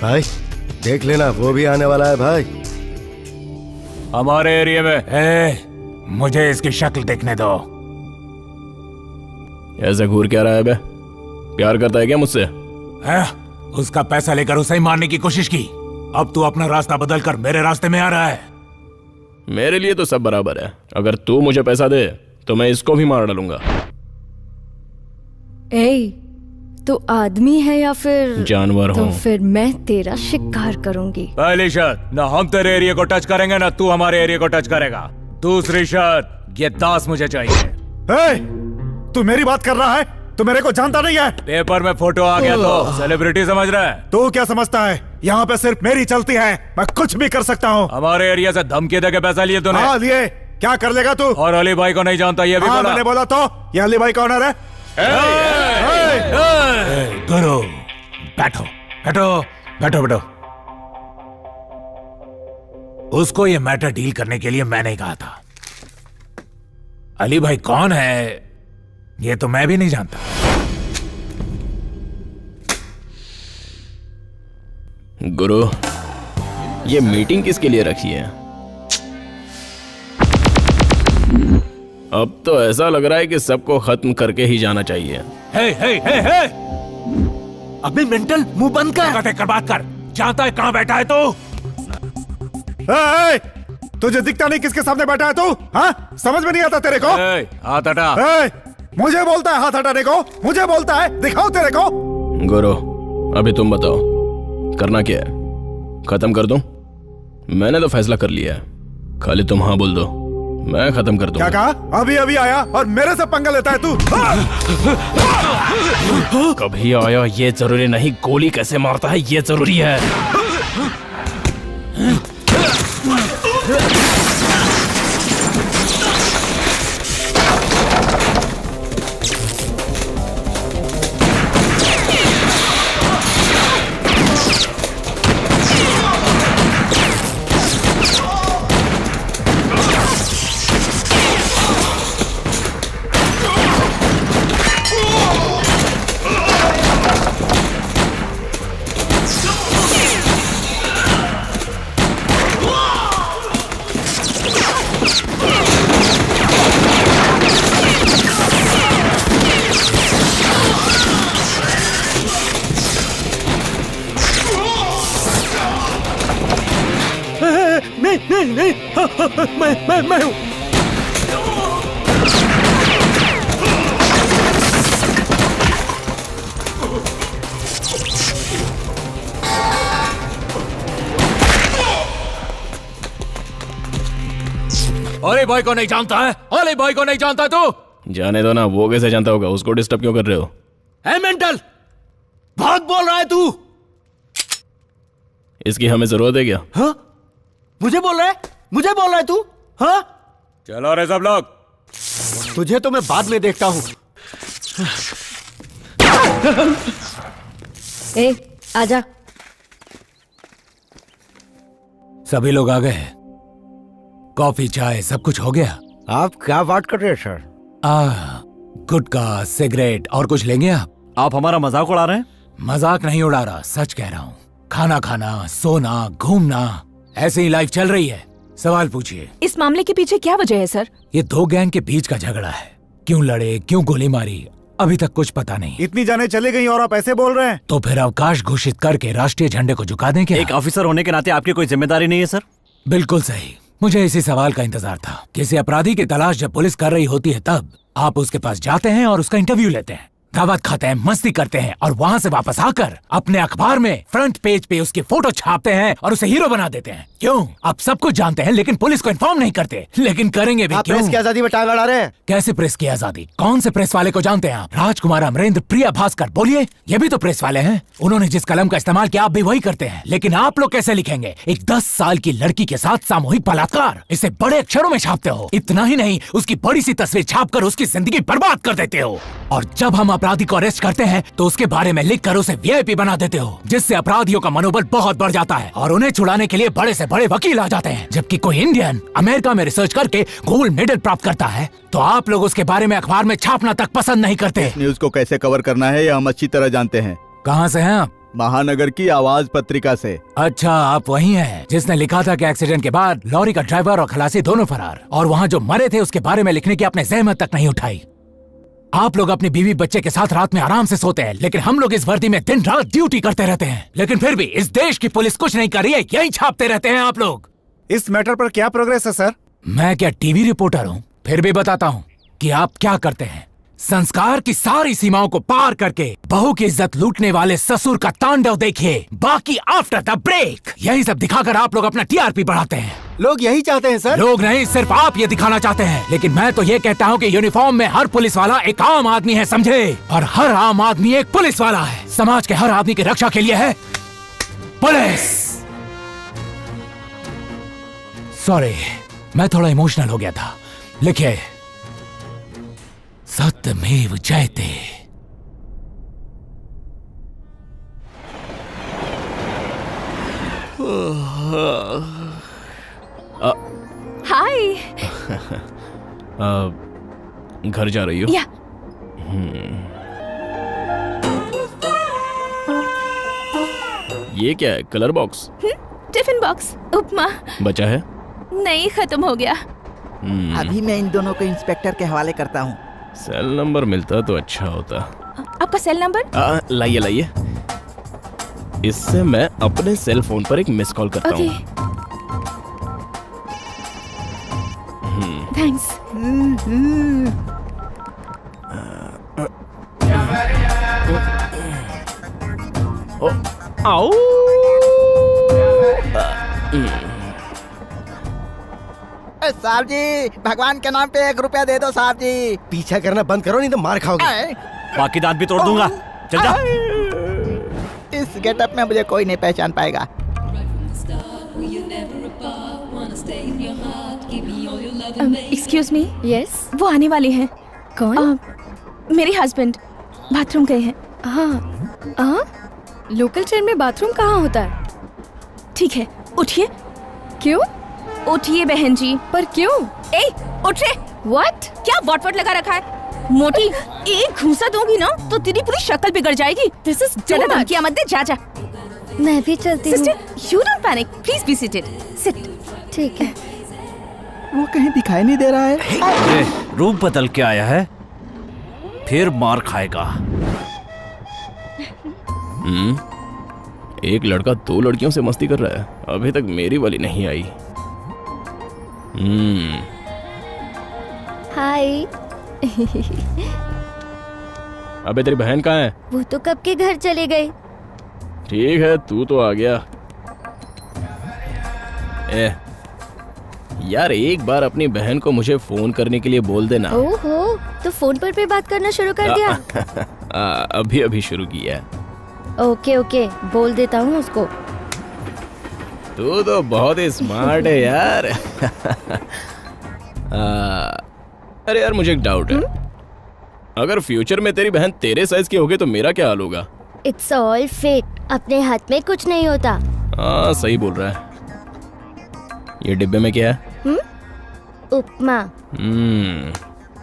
भाई देख लेना, वो भी आने वाला है भाई हमारे एरिया में। मुझे इसकी शक्ल देखने दो। ऐसा घूर क्या रहा है बे? प्यार करता है क्या मुझसे? उसका पैसा लेकर उसे ही मारने की कोशिश की। अब तू अपना रास्ता बदल कर मेरे रास्ते में आ रहा है। मेरे लिए तो सब बराबर है। अगर तू मुझे पैसा दे तो मैं इसको भी मार डालूंगा। तू आदमी है या फिर जानवर तो हूँ। फिर मैं तेरा शिकार करूंगी। पहली शर्त, ना हम तेरे एरिया को टच करेंगे ना तू हमारे एरिया को टच करेगा। दूसरी शर्त, ये दास मुझे चाहिए। तू मेरी बात कर रहा है? तू मेरे को जानता नहीं है? पेपर में फोटो आ गया तो सेलिब्रिटी समझ रहा है? तू क्या समझता है? यहाँ पे सिर्फ मेरी चलती है, मैं कुछ भी कर सकता हूँ। हमारे एरिया से धमकी देके पैसा लिए तूने? हाँ लिए, क्या कर लेगा तू? और अली भाई को नहीं जानता ये भी हाँ, बोला। मैंने बोला तो ये अली भाई का ऑनर है। गुरु बैठो बैठो बैठो बैठो। उसको ये मैटर डील करने के लिए मैंने कहा था। अली भाई कौन है ये तो मैं भी नहीं जानता। गुरु, ये मीटिंग किसके लिए रखी है? अब तो ऐसा लग रहा है कि सबको खत्म करके ही जाना चाहिए। हे अभी मेंटल मुंह बंद कर बात कर। जानता है कहां बैठा है तू? तुझे दिखता नहीं किसके सामने बैठा है तू? हाँ, समझ में नहीं आता तेरे को? हाथ हटा। मुझे बोलता है हाथ हटाने को? मुझे बोलता है दिखाओ तेरे को? गुरु, अभी तुम बताओ करना क्या है? खत्म कर दूं? मैंने तो फैसला कर लिया है, खाली तुम हाँ बोल दो, मैं खत्म कर दूंगा। क्या कहा? अभी अभी आया और मेरे से पंगा लेता है तू? कभी आया ये जरूरी नहीं, गोली कैसे मारता है ये जरूरी है। नहीं मैं हूं। अली भाई को नहीं जानता है? अली भाई को नहीं जानता तू? जाने दो ना, वो कैसे जानता होगा? उसको डिस्टर्ब क्यों कर रहे हो? है मेंटल? बहुत बोल रहा है तू। इसकी हमें जरूरत है क्या? हाँ? मुझे बोल रहा है तू? हाँ? चलो रे सब लोग, तुझे तो मैं बाद में देखता हूं। ए आजा। सभी लोग आ गए? कॉफी चाय सब कुछ हो गया? आप क्या बात कर रहे हैं सर? गुटखा सिगरेट और कुछ लेंगे आप हमारा मजाक उड़ा रहे हैं? मजाक नहीं उड़ा रहा, सच कह रहा हूँ। खाना खाना, सोना, घूमना, ऐसे ही लाइफ चल रही है। सवाल पूछिए। इस मामले के पीछे क्या वजह है सर? ये दो गैंग के बीच का झगड़ा है। क्यों लड़े, क्यों गोली मारी, अभी तक कुछ पता नहीं। इतनी जाने चली गई और आप ऐसे बोल रहे हैं? तो फिर अवकाश घोषित करके राष्ट्रीय झंडे को झुका दें क्या? एक ऑफिसर होने के नाते आपकी कोई जिम्मेदारी नहीं है सर? बिल्कुल सही। मुझे इसी सवाल का इंतजार था। किसी अपराधी की तलाश जब पुलिस कर रही होती है तब आप उसके पास जाते हैं और उसका इंटरव्यू लेते हैं, दावत खाते हैं, मस्ती करते हैं और वहाँ से वापस आकर अपने अखबार में फ्रंट पेज पे उसकी फोटो छापते हैं और उसे हीरो बना देते हैं। क्यों? आप सब कुछ जानते हैं लेकिन पुलिस को इन्फॉर्म नहीं करते। लेकिन करेंगे भी क्यों? प्रेस की आजादी में टांग अड़ा रहे हैं। कैसे प्रेस की आजादी? कौन से प्रेस वाले को जानते हैं आप? राजकुमार, अमरेंद्र, प्रिया भास्कर, बोलिए। ये भी तो प्रेस वाले हैं। उन्होंने जिस कलम का इस्तेमाल किया आप भी वही करते हैं। लेकिन आप लोग कैसे लिखेंगे? एक 10 साल की लड़की के साथ सामूहिक बलात्कार, इसे बड़े अक्षरों में छापते हो। इतना ही नहीं, उसकी बड़ी सी तस्वीर छापकर उसकी जिंदगी बर्बाद कर देते हो। और जब हम अपराधी को अरेस्ट करते हैं तो उसके बारे में लिखकर उसे वीआईपी बना देते हो, जिससे अपराधियों का मनोबल बहुत बढ़ जाता है और उन्हें छुड़ाने के लिए बड़े से बड़े वकील आ जाते हैं। जबकि कोई इंडियन अमेरिका में रिसर्च करके गोल्ड मेडल प्राप्त करता है तो आप लोग उसके बारे में अखबार में छापना तक पसंद नहीं करते। न्यूज को कैसे कवर करना है ये हम अच्छी तरह जानते हैं। कहाँ से हैं आप? महानगर की आवाज पत्रिका से। अच्छा, आप वही हैं जिसने लिखा था कि एक्सीडेंट के बाद लॉरी का ड्राइवर और खलासी दोनों फरार, और वहाँ जो मरे थे उसके बारे में लिखने की आपने जहमत तक नहीं उठाई। आप लोग अपनी बीवी बच्चे के साथ रात में आराम से सोते हैं, लेकिन हम लोग इस वर्दी में दिन रात ड्यूटी करते रहते हैं। लेकिन फिर भी इस देश की पुलिस कुछ नहीं कर रही है, यही छापते रहते हैं आप लोग। इस मैटर पर क्या प्रोग्रेस है सर? मैं क्या टीवी रिपोर्टर हूँ? फिर भी बताता हूँ कि आप क्या करते हैं। संस्कार की सारी सीमाओं को पार करके बहू की इज्जत लूटने वाले ससुर का तांडव देखिए। बाकी आफ्टर द ब्रेक। यही सब दिखाकर आप लोग अपना टीआरपी बढ़ाते हैं। लोग यही चाहते हैं सर। लोग नहीं, सिर्फ आप ये दिखाना चाहते हैं। लेकिन मैं तो ये कहता हूँ कि यूनिफॉर्म में हर पुलिस वाला एक आम आदमी है, समझे? और हर आम आदमी एक पुलिस वाला है। समाज के हर आदमी की रक्षा के लिए है पुलिस। सॉरी, मैं थोड़ा इमोशनल हो गया था। लिखिए, सत्यमेव जयते। हाय। घर जा रही हो? या ये क्या है? Colour box? टिफिन बॉक्स, उपमा। बचा है? नहीं, खत्म हो गया। अभी मैं इन दोनों को इंस्पेक्टर के हवाले करता हूँ। सेल नंबर मिलता तो अच्छा होता। आपका सेल नंबर? लाइए लाइए, इससे मैं अपने सेल फोन पर एक मिस कॉल करता ओके, हूँ। थैंक्स। आओ। साहब जी, भगवान के नाम पे 1 रुपया दे दो साहब जी। पीछा करना बंद करो नहीं तो मार खाओगे। बाकी दांत भी तोड़ दूंगा। चल जा। इस गेटअप में मुझे कोई नहीं पहचान पाएगा। Excuse me. यस। वो आने वाले हैं। कौन? मेरे हस्बैंड बाथरूम गए हैं। हाँ, लोकल ट्रेन में बाथरूम कहाँ होता है? ठीक है, उठिए। क्यों? उठिए बहन जी। पर क्यों? ए, उठ रे। व्हाट? क्या वॉट लगा रखा है? मोटी, एक घूंसा दूंगी ना तो तेरी पूरी शक्ल बिगड़ जाएगी। दिस इज ज्यादा धमकियां मत दे, जा जा। मैं भी चलती हूँ। Sister, you don't panic, please be seated. Sit. ठीक है। वो कहीं दिखाई नहीं दे रहा है। रूप बदल के आया है, फिर मार खाएगा। एक लड़का 2 लड़कियों से मस्ती कर रहा है, अभी तक मेरी वाली नहीं आई। हाय। अबे तेरी बहन कहाँ है? वो तो कब के घर चले गए। ठीक है, तू तो आ गया। यार, एक बार अपनी बहन को मुझे फोन करने के लिए बोल देना। ओहो, तो फोन पर बात करना शुरू कर दिया। अभी अभी शुरू किया है। ओके ओके, बोल देता हूँ उसको। तू तो बहुत ही स्मार्ट है यार। अरे यार, मुझे एक डाउट है। अगर फ्यूचर में तेरी बहन तेरे साइज की होगी तो मेरा क्या हाल होगा? इट्स ऑल फेट, अपने हाथ में कुछ नहीं होता। हाँ, सही बोल रहा है। ये डिब्बे में क्या है? उपमा।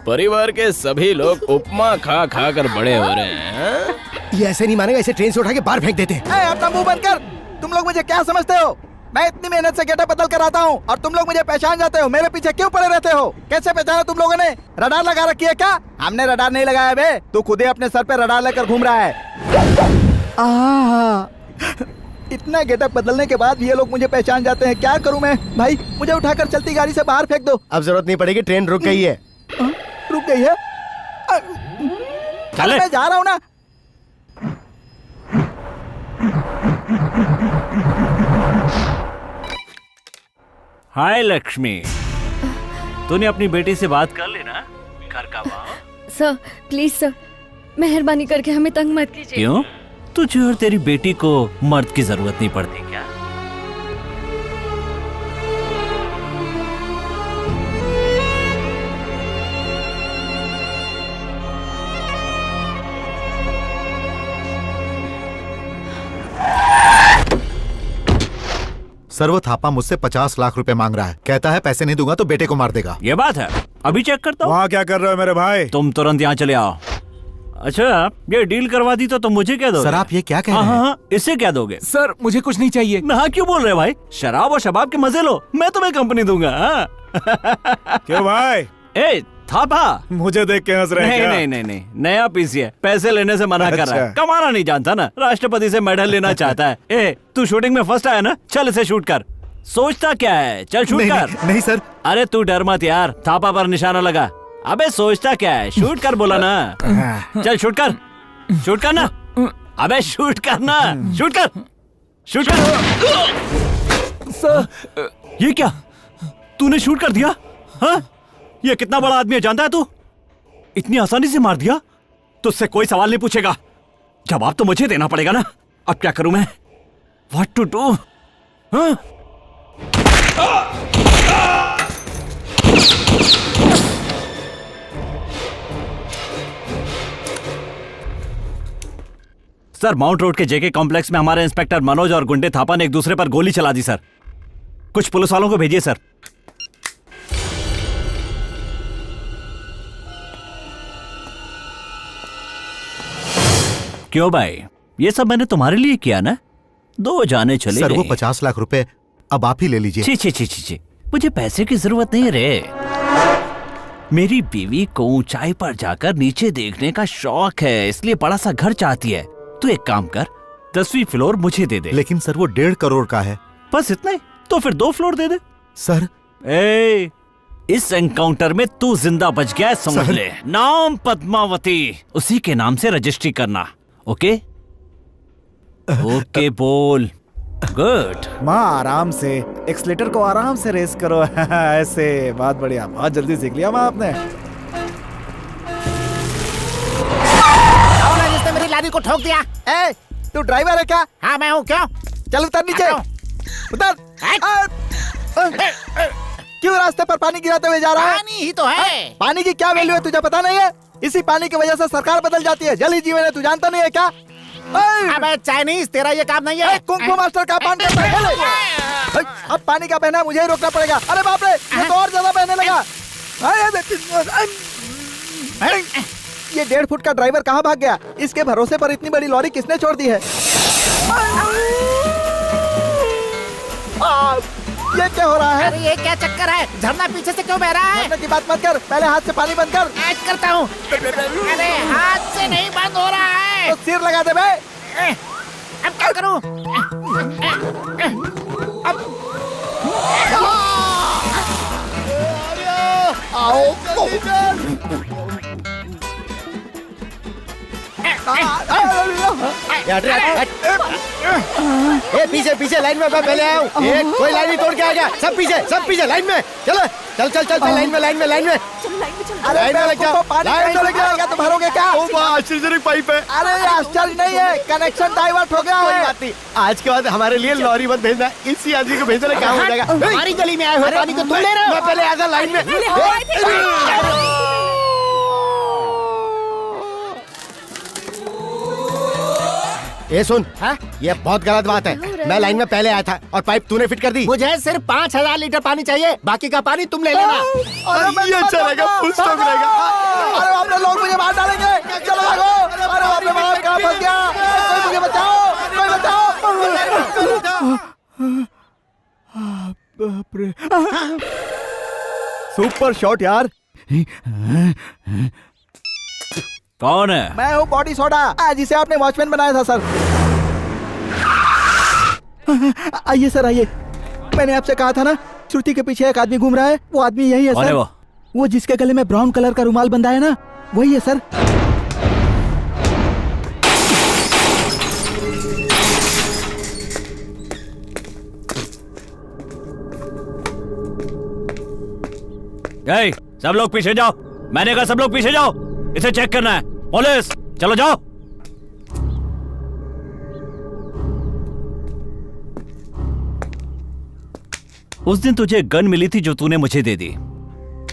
परिवार के सभी लोग उपमा खा खा कर बड़े हो रहे हैं। ये ऐसे नहीं मानेगा, इसे ट्रेन से उठा के बाहर फेंक देते हैं। अपना मुंह बंद कर। तुम लोग मुझे क्या समझते हो? मैं इतनी मेहनत से गेटअप बदल कर आता हूँ और तुम लोग मुझे पहचान जाते हो। मेरे पीछे क्यों पड़े रहते हो? कैसे पहचाना तुम लोगों ने? रडार लगा रखी है क्या? हमने रडार नहीं लगाया बे, तू खुद ही अपने सर पे रडार लेकर घूम रहा है। इतना गेटअप बदलने के बाद ये लोग मुझे पहचान जाते हैं। क्या करूं मैं? भाई, मुझे उठाकर चलती गाड़ी से बाहर फेंक दो। अब जरूरत नहीं पड़ेगी, ट्रेन रुक गई है। रुक गई है? चले। मैं जा रहा हूँ ना। हाय लक्ष्मी, तूने अपनी बेटी से बात कर लेना। घर का सर, प्लीज सर, मेहरबानी करके हमें तंग मत कीजिए। क्यों? तुझे और तेरी बेटी को मर्द की जरूरत नहीं पड़ती क्या? सर, वो थापा मुझसे 50 लाख रुपए मांग रहा है। कहता है पैसे नहीं दूंगा तो बेटे को मार देगा। ये बात है, अभी चेक करता हूँ। वहाँ क्या कर रहे हो मेरे भाई? तुम तुरंत यहाँ चले आओ। अच्छा, ये डील करवा दी तो तुम मुझे क्या दोगे? सर, आप ये क्या कह रहे हैं? हाँ, इससे क्या दोगे? सर, मुझे कुछ नहीं चाहिए। हाँ, क्यों बोल रहे हो भाई? शराब और शबाब के मजे लो, मैं तुम्हें कंपनी दूंगा। क्यों भाई? ए थापा, मुझे देख के हंस रहे हैं क्या? नहीं, नया पीसी है, पैसे लेने से मना कर रहा है। कमाना नहीं जानता ना, राष्ट्रपति से मेडल लेना चाहता है। ए, तू शूटिंग में फर्स्ट आया ना, चल इसे शूट कर। सोचता क्या है, चल शूट कर। नहीं सर। अरे तू डर मत यार, थापा पर निशाना लगा। अबे सोचता क्या है, शूट कर बोला ना। चल शूट कर, शूट कर ना। अबे शूट करना, शूट कर, शूट कर। सर, ये क्या, तूने शूट कर दिया? हाँ, ये कितना बड़ा आदमी है जानता है तू? इतनी आसानी से मार दिया? तुझसे कोई सवाल नहीं पूछेगा, जवाब तो मुझे देना पड़ेगा ना। अब क्या करूं मैं? What to do? हाँ? सर, माउंट रोड के जेके कॉम्प्लेक्स में हमारे इंस्पेक्टर मनोज और गुंडे थापा ने एक दूसरे पर गोली चला दी सर। कुछ पुलिस वालों को भेजिए सर। क्यों भाई, ये सब मैंने तुम्हारे लिए किया ना? 2 जाने चले सर, वो गए। 50 लाख रुपए अब आप ही ले लीजिए। छी छी छी छी छी, मुझे पैसे की जरूरत नहीं रे। मेरी बीवी को ऊंचाई पर जाकर नीचे देखने का शौक है, इसलिए बड़ा सा घर चाहती है। तू एक काम कर, 10वीं फ्लोर मुझे दे दे। लेकिन सर वो 1.5 करोड़ का है। बस इतना ही? तो फिर 2 फ्लोर दे दे। सर इस एनकाउंटर में तू जिंदा बच गया है, समझ ले। नाम पद्मावती, उसी के नाम से रजिस्ट्री करना। ओके ओके बोल। गुड। माँ आराम से, एक्सलेटर को आराम से रेस करो। ऐसे, बहुत बढ़िया, बहुत जल्दी सीख लिया माँ आपने। जिसने मेरी लारी को ठोक दिया। ए, तू ड्राइवर है क्या? हाँ मैं हूँ, क्यों? चल उतर नीचे, उतर। क्यों रास्ते पर पानी गिराते हुए जा रहा है? पानी ही तो है। पानी की क्या वैल्यू है तुझे पता नहीं है? इसी पानी की वजह से सरकार बदल जाती है। जल ही जीवन है, तू जानता नहीं है क्या? अबे चाइनीज, तेरा ये काम नहीं है। कुंग-फू मास्टर का पान करता है। अब पानी का बहना मुझे ही रोकना पड़ेगा। अरे बाप रे, ये तो और ज्यादा बहने लगा। ये 1.5 फुट का ड्राइवर कहाँ भाग गया? इसके भरोसे पर इतनी बड़ी लॉरी किसने छोड़ दी है? ये क्या हो रहा है? अरे ये क्या चक्कर है? झरना पीछे से क्यों बह रहा है? झरने की बात मत कर, पहले हाथ से पानी बंद कर। आज करता हूँ। अरे हाथ से नहीं बंद हो रहा है। तो सिर लगा दे बे। अब क्या करूँ? पीछे पीछे लाइन में, मैं पहले आया हूँ। कोई लाइन नहीं तोड़ के आ गया। सब पीछे लाइन में। चल चल चल चल लाइन में। अरे लाइन में लग जाओ। पानी लग जाएगा तो भरोगे क्या? आश्चर्यजनक पाइप है। अरे आश्चर्य नहीं है, कनेक्शन डाइवर्ट हो गया है। आज के बाद हमारे लिए लॉरी मत भेजना, इसी आदमी को भेजना काम हो जाएगा। हमारी गली में आए हुए पानी को तुम ले रहे हो? मैं पहले आया था लाइन में। ये सुन, ये बहुत गलत बात है। मैं लाइन में पहले आया था और पाइप तूने फिट कर दी। मुझे सिर्फ 5000 लीटर पानी चाहिए, बाकी का पानी तुम ले लेना। ये अच्छा रहेगा, फुल स्टॉक रहेगा। अरे बाप रे, लोग मुझे मार डालेंगे। चलो भागो। अरे बाप रे बाप, कहाँ फंस गया? कोई मुझे बचाओ, कोई बचाओ। बाप रे, सुपर शॉट यार। कौन है? मैं हूँ बॉडी सोडा, जिसे आपने वॉचमैन बनाया था सर। आइए सर, आइए। मैंने आपसे कहा था ना, श्रुति के पीछे एक आदमी घूम रहा है। वो आदमी यही है सर। वो जिसके गले में ब्राउन कलर का रुमाल बंधा है ना, वही है सर। सब लोग पीछे जाओ। मैंने कहा सब लोग पीछे जाओ, इसे चेक करना है। पुलिस, चलो जाओ। उस दिन तुझे गन मिली थी जो तूने मुझे दे दी।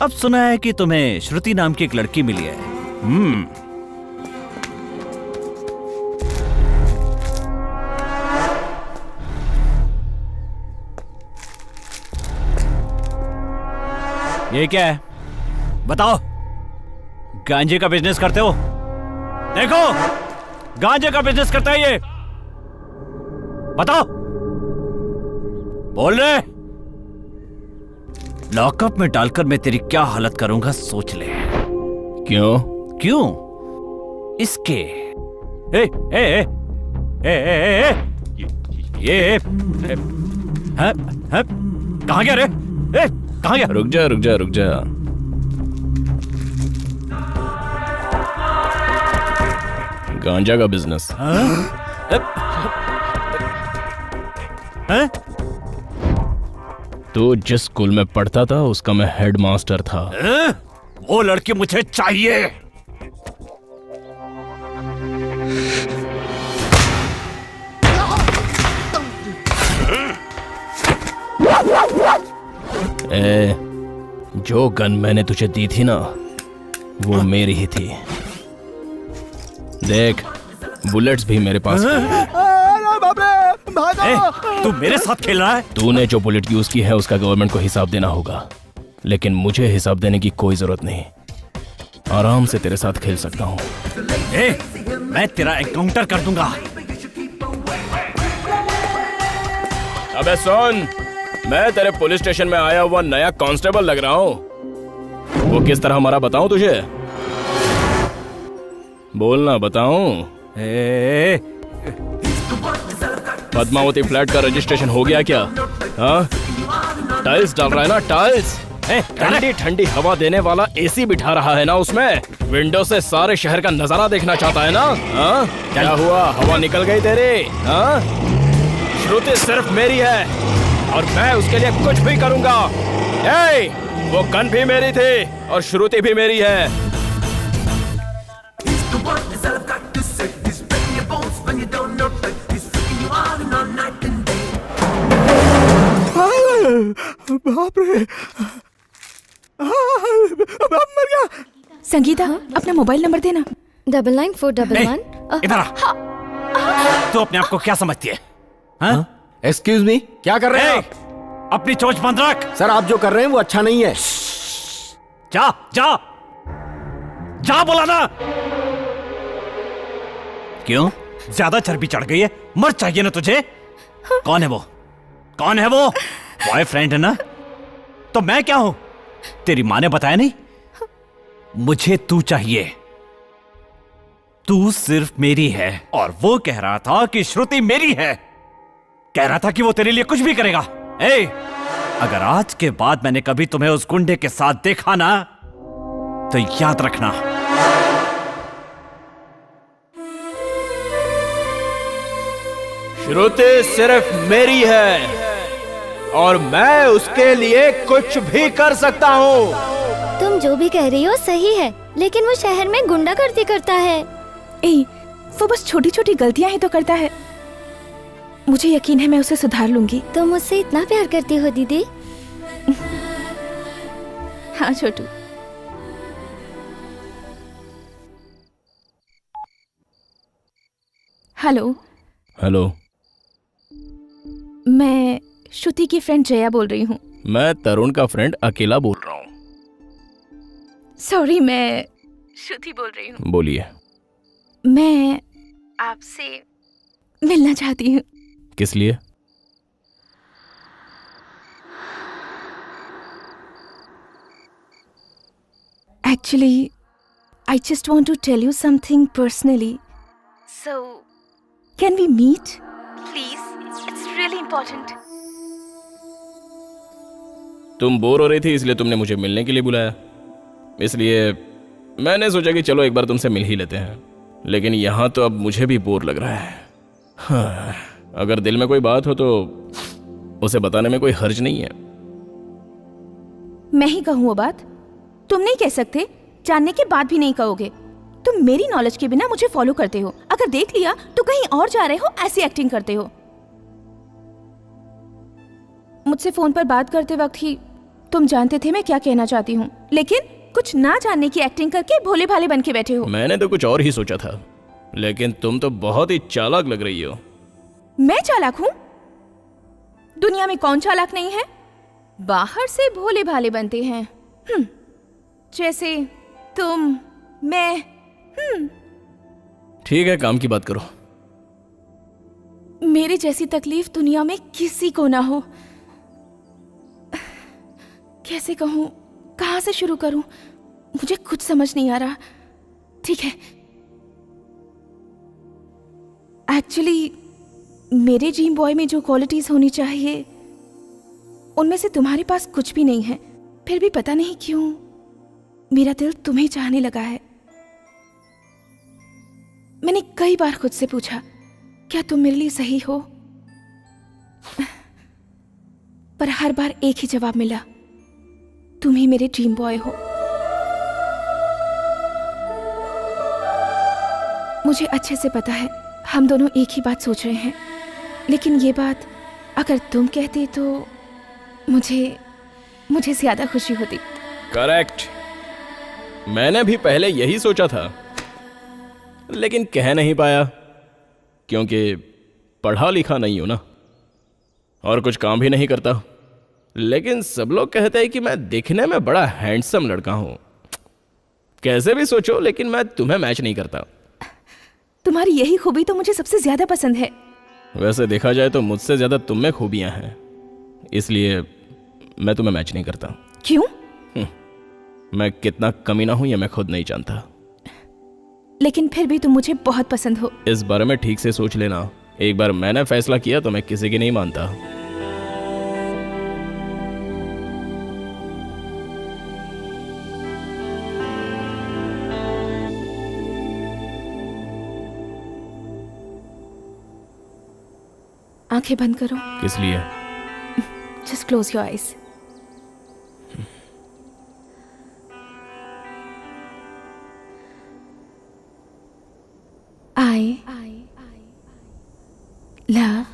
अब सुना है कि तुम्हें श्रुति नाम की एक लड़की मिली है। ये क्या है बताओ? गांजे का बिजनेस करते हो? देखो, गांजे का बिजनेस करता है ये। बताओ, बोल रहे। लॉकअप में डालकर मैं तेरी क्या हालत करूंगा सोच ले। क्यों? क्यों? इसके ए ए ए ए ए ए ये कहाँ गया रे? कहाँ गया? रुक जा। गांजा का बिजनेस। तो जिस स्कूल में पढ़ता था उसका मैं हेडमास्टर था। वो लड़की मुझे चाहिए। जो गन मैंने तुझे दी थी ना, वो मेरी ही थी। देख, बुलेट्स भी मेरे पास हैं। अरे बाप रे, भागो। तू मेरे साथ खेल रहा है? तूने जो बुलेट यूज की है उसका गवर्नमेंट को हिसाब देना होगा, लेकिन मुझे हिसाब देने की कोई जरूरत नहीं। आराम से तेरे साथ खेल सकता हूँ। मैं तेरा एनकाउंटर कर दूंगा। अबे सुन, मैं तेरे पुलिस स्टेशन में आया हुआ नया कांस्टेबल लग रहा हूँ। वो किस तरह मरा बताऊं तुझे? बोलना, बताऊं? पद्मावती फ्लैट का रजिस्ट्रेशन हो गया क्या? हाँ? टाइल्स डाल रहा है ना, टाइल्स? ठंडी ठंडी हवा देने वाला एसी बिठा रहा है ना उसमें? विंडो से सारे शहर का नजारा देखना चाहता है ना? हाँ? क्या हुआ, हवा निकल गई तेरी? हाँ? श्रुति सिर्फ मेरी है और मैं उसके लिए कुछ भी करूंगा। वो गन भी मेरी थी और श्रुति भी मेरी है। बाप रे, मर गया। संगीता, अपना मोबाइल नंबर देना। 994111। इधर आ। तू अपने आप को क्या समझती है? एक्सक्यूज मी, क्या कर रहे हैं आप? अपनी चोंच बंद रख। सर, आप जो कर रहे हैं वो अच्छा नहीं है। जा जा जा, बोला ना। क्यों, ज्यादा चर्बी चढ़ गई है? मर चाहिए ना तुझे? कौन है वो? कौन है वो? बॉयफ्रेंड है ना? तो मैं क्या हूं? तेरी माँ ने बताया नहीं? मुझे तू चाहिए। तू सिर्फ मेरी है। और वो कह रहा था कि श्रुति मेरी है। कह रहा था कि वो तेरे लिए कुछ भी करेगा। अगर आज के बाद मैंने कभी तुम्हें उस गुंडे के साथ देखा ना, तो याद रखना, श्रुति सिर्फ मेरी है और मैं उसके लिए कुछ भी कर सकता हूँ। तुम जो भी कह रही हो सही है, लेकिन वो शहर में गुंडागर्दी करता है। वो बस छोटी छोटी गलतियां ही तो करता है। मुझे यकीन है मैं उसे सुधार लूंगी। तुम मुझसे इतना प्यार करती हो दीदी? हाँ छोटू। हेलो। हेलो, मैं श्रुति की फ्रेंड जया बोल रही हूँ। मैं तरुण का फ्रेंड अकेला बोल रहा हूँ। सॉरी, मैं श्रुति बोल रही हूँ। बोलिए। मैं आपसे मिलना चाहती हूँ। किस लिए? Actually, I just want to tell you something personally. So, can we meet? Please, it's really important. तुम बोर हो रही थी इसलिए तुमने मुझे मिलने के लिए बुलाया। इसलिए मैंने सोचा कि चलो एक बार तुमसे मिल ही लेते हैं। लेकिन यहाँ तो अब मुझे भी बोर लग रहा है। हाँ, अगर दिल में कोई बात हो तो उसे बताने में कोई हर्ज नहीं है। मैं ही कहूँ वो बात? तुम नहीं कह सकते, जानने के बाद भी नहीं कहोगे। तुम मेरी नॉलेज के बिना मुझे फॉलो करते हो। अगर देख लिया तो कहीं और जा रहे हो, ऐसी एक्टिंग करते हो। मुझसे फोन पर बात करते वक्त ही तुम जानते थे मैं क्या कहना चाहती हूँ, लेकिन कुछ ना जानने की एक्टिंग करके भोले भाले बन के बैठे हो। मैंने तो कुछ और ही सोचा था, लेकिन तुम तो बहुत ही चालाक लग रही हो। मैं चालाक हूँ? दुनिया में कौन चालाक नहीं है? बाहर से भोले भाले बनते हैं। जैसे तुम, मैं। ठीक है, काम की बात करो। मेरी जैसी तकलीफ दुनिया में किसी को ना हो। कैसे कहूं, कहां से शुरू करूं, मुझे कुछ समझ नहीं आ रहा। ठीक है, एक्चुअली मेरे ड्रीम बॉय में जो क्वालिटीज होनी चाहिए उनमें से तुम्हारे पास कुछ भी नहीं है। फिर भी पता नहीं क्यों मेरा दिल तुम्हें चाहने लगा है। मैंने कई बार खुद से पूछा, क्या तुम मेरे लिए सही हो? पर हर बार एक ही जवाब मिला, तुम ही मेरे ड्रीम बॉय हो। मुझे अच्छे से पता है हम दोनों एक ही बात सोच रहे हैं, लेकिन ये बात अगर तुम कहते तो मुझे ज्यादा खुशी होती। करेक्ट, मैंने भी पहले यही सोचा था, लेकिन कह नहीं पाया। क्योंकि पढ़ा लिखा नहीं हूं ना, और कुछ काम भी नहीं करता। लेकिन सब लोग कहते हैं कि मैं दिखने में बड़ा हैंडसम लड़का हूं। कैसे भी सोचो, लेकिन मैं तुम्हें मैच नहीं करता। तुम्हारी यही खूबी तो मुझे सबसे ज्यादा पसंद है। वैसे देखा जाए तो मुझसे ज्यादा तुम में खूबियां हैं, इसलिए मैं तुम्हें मैच नहीं करता। क्यों? मैं कितना कमीना हूं ये मैं खुद नहीं जानता। लेकिन फिर भी तुम मुझे बहुत पसंद हो। इस बारे में ठीक से सोच लेना। एक बार मैंने फैसला किया तो मैं किसी की नहीं मानता। आंखें बंद करो। किस लिए? Just close your eyes. I love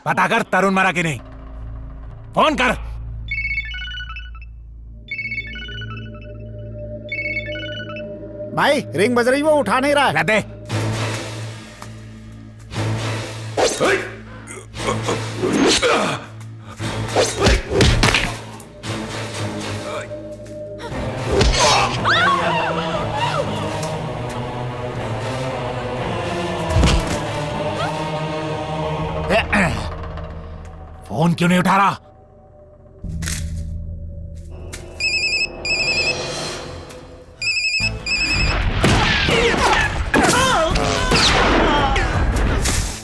पता कर तरुण मरा कि नहीं। फोन कर। भाई रिंग बज रही, वो उठा नहीं रहा है। दे। फोन क्यों नहीं उठा रहा?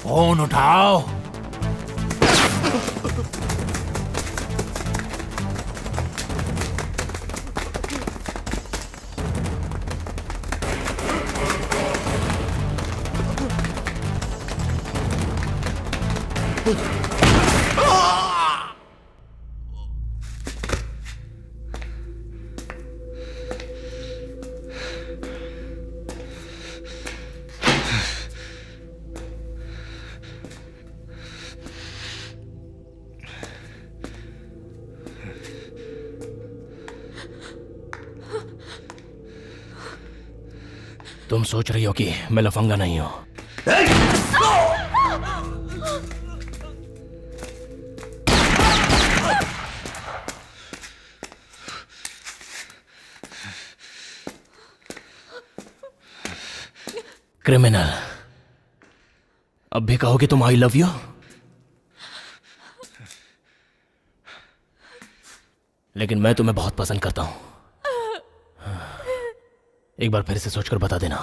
फोन उठाओ। तुम सोच रही हो कि मैं लफंगा नहीं हूं। क्रिमिनल, अब भी कहोगे तुम आई लव यू? लेकिन मैं तुम्हें बहुत पसंद करता हूं। एक बार फिर से सोचकर बता देना।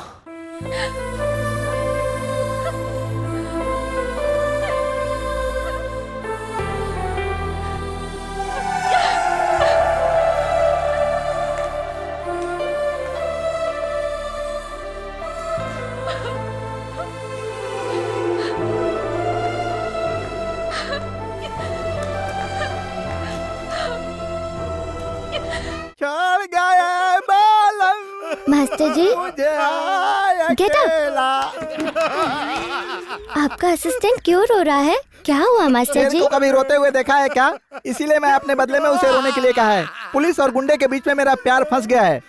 चढ़ गए बालम मास्टर जी, मुझे आया Get up. अकेला। आपका असिस्टेंट क्यों रो रहा है? क्या हुआ मास्टर तेरे जी? को कभी रोते हुए देखा है क्या? इसीलिए मैं अपने बदले में उसे रोने के लिए कहा है। पुलिस और गुंडे के बीच में मेरा प्यार फंस गया है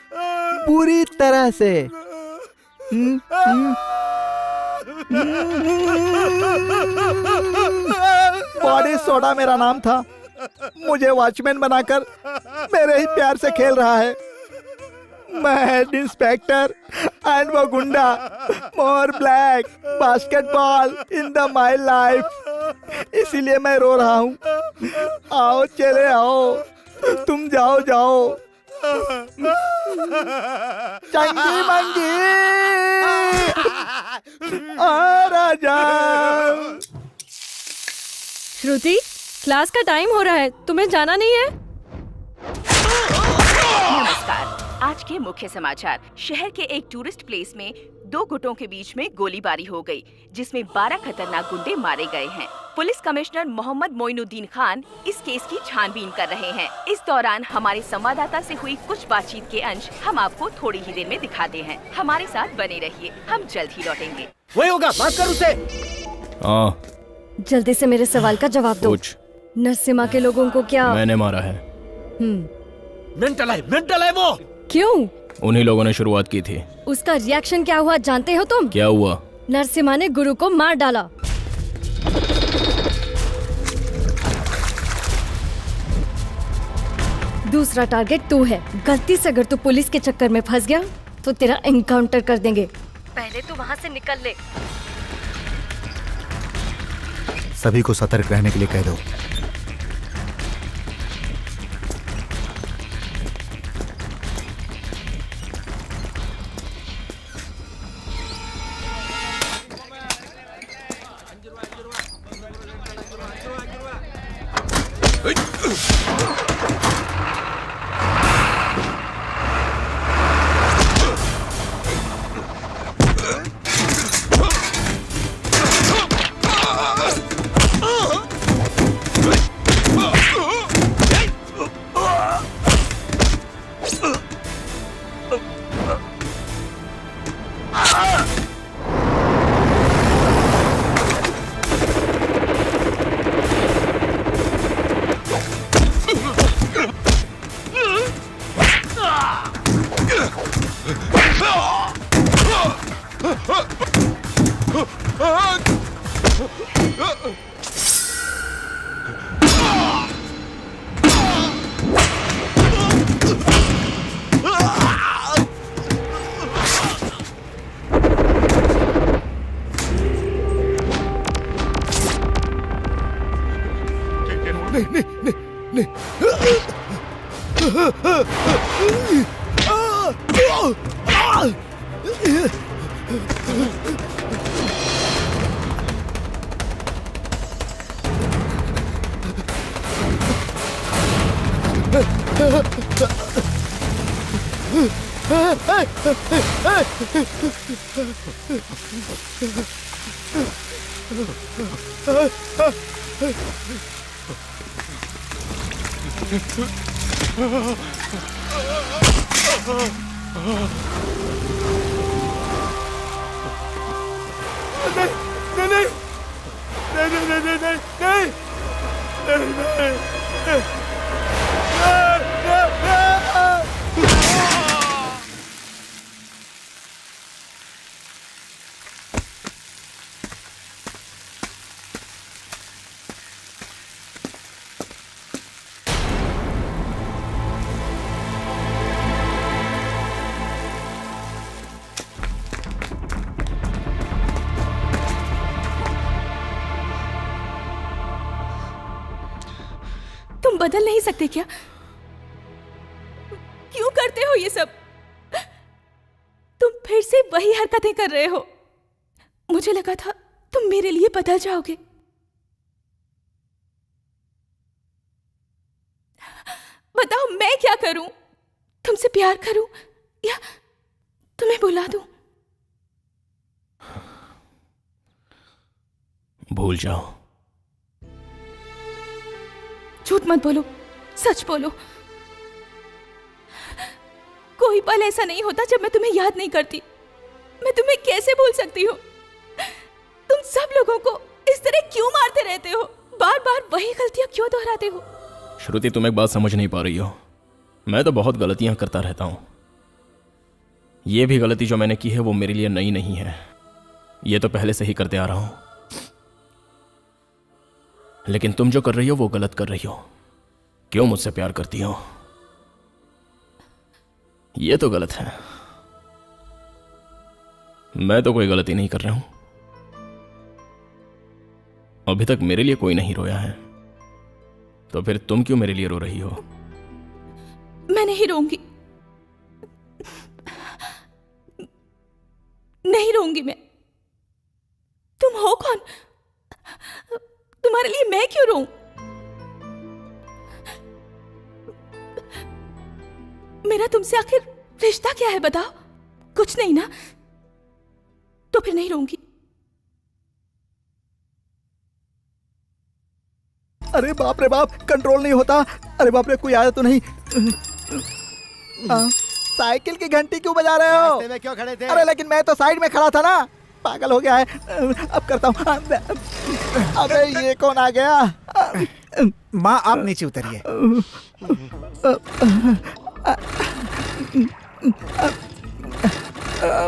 पूरी तरह से। बॉडी सोडा मेरा नाम था। मुझे वॉचमैन बनाकर मेरे ही प्यार से खेल रहा है। मैं हेड इंस्पेक्टर एंड वो गुंडा। More black basketball in the my life. इसीलिए मैं रो रहा हूँ। आओ चले आओ, तुम जाओ जाओ। चंगी मंगी आ राजा। श्रुति, क्लास का टाइम हो रहा है, तुम्हें जाना नहीं है? नमस्कार। आज के मुख्य समाचार। शहर के एक टूरिस्ट प्लेस में दो गुटों के बीच में गोलीबारी हो गई, जिसमें 12 खतरनाक गुंडे मारे गए हैं। पुलिस कमिश्नर मोहम्मद मोइनुद्दीन खान इस केस की छानबीन कर रहे हैं। इस दौरान हमारे संवाददाता से हुई कुछ बातचीत के अंश हम आपको थोड़ी ही देर में दिखाते हैं। हमारे साथ बने रहिए, हम जल्द ही लौटेंगे। वही होगा, बात कर उसे। हाँ, जल्दी से मेरे सवाल का जवाब दो। कुछ नरसिम्हा के लोगों को क्या? मैंने मारा है। मेंटल है वो। क्यों? उन्हीं लोगों ने शुरुआत की थी। उसका रिएक्शन क्या हुआ जानते हो तुम? क्या हुआ? नरसिम्हा ने गुरु को मार डाला। दूसरा टारगेट तू है। गलती से अगर तू पुलिस के चक्कर में फंस गया तो तेरा एनकाउंटर कर देंगे। पहले तू वहाँ से निकल ले। सभी को सतर्क रहने के लिए कह दो। बदल नहीं सकते क्या? क्यों करते हो ये सब? तुम फिर से वही हरकतें कर रहे हो। मुझे लगा था तुम मेरे लिए बदल जाओगे। बताओ मैं क्या करूं? तुमसे प्यार करूं या तुम्हें बुला दूं? भूल जाओ। झूठ मत बोलो, सच बोलो। कोई पल ऐसा नहीं होता जब मैं तुम्हें याद नहीं करती। मैं तुम्हें कैसे भूल सकती हूँ? तुम सब लोगों को इस तरह क्यों मारते रहते हो? बार बार वही गलतियां क्यों दोहराते हो? श्रुति, तुम एक बात समझ नहीं पा रही हो। मैं तो बहुत गलतियां करता रहता हूं। यह भी गलती जो मैंने की है वो मेरे लिए नई नहीं है। ये तो पहले से ही करते आ रहा हूं। लेकिन तुम जो कर रही हो वो गलत कर रही हो। क्यों मुझसे प्यार करती हो? ये तो गलत है। मैं तो कोई गलती नहीं कर रहा हूं। अभी तक मेरे लिए कोई नहीं रोया है, तो फिर तुम क्यों मेरे लिए रो रही हो? मैं नहीं रोऊंगी, नहीं रोऊंगी मैं। तुम हो कौन? तुम्हारे लिए मैं क्यों रोऊं? मेरा तुमसे आखिर रिश्ता क्या है बताओ? कुछ नहीं ना? तो फिर नहीं रोऊंगी। अरे बाप रे बाप, कंट्रोल नहीं होता। अरे बाप रे, कोई आया तो नहीं? साइकिल की घंटी क्यों बजा रहे हो? रास्ते में क्यों खड़े थे? अरे लेकिन मैं तो साइड में खड़ा था ना। पागल हो गया है। अब करता हूँ। अबे ये कौन आ गया? माँ आप नीचे उतरिए।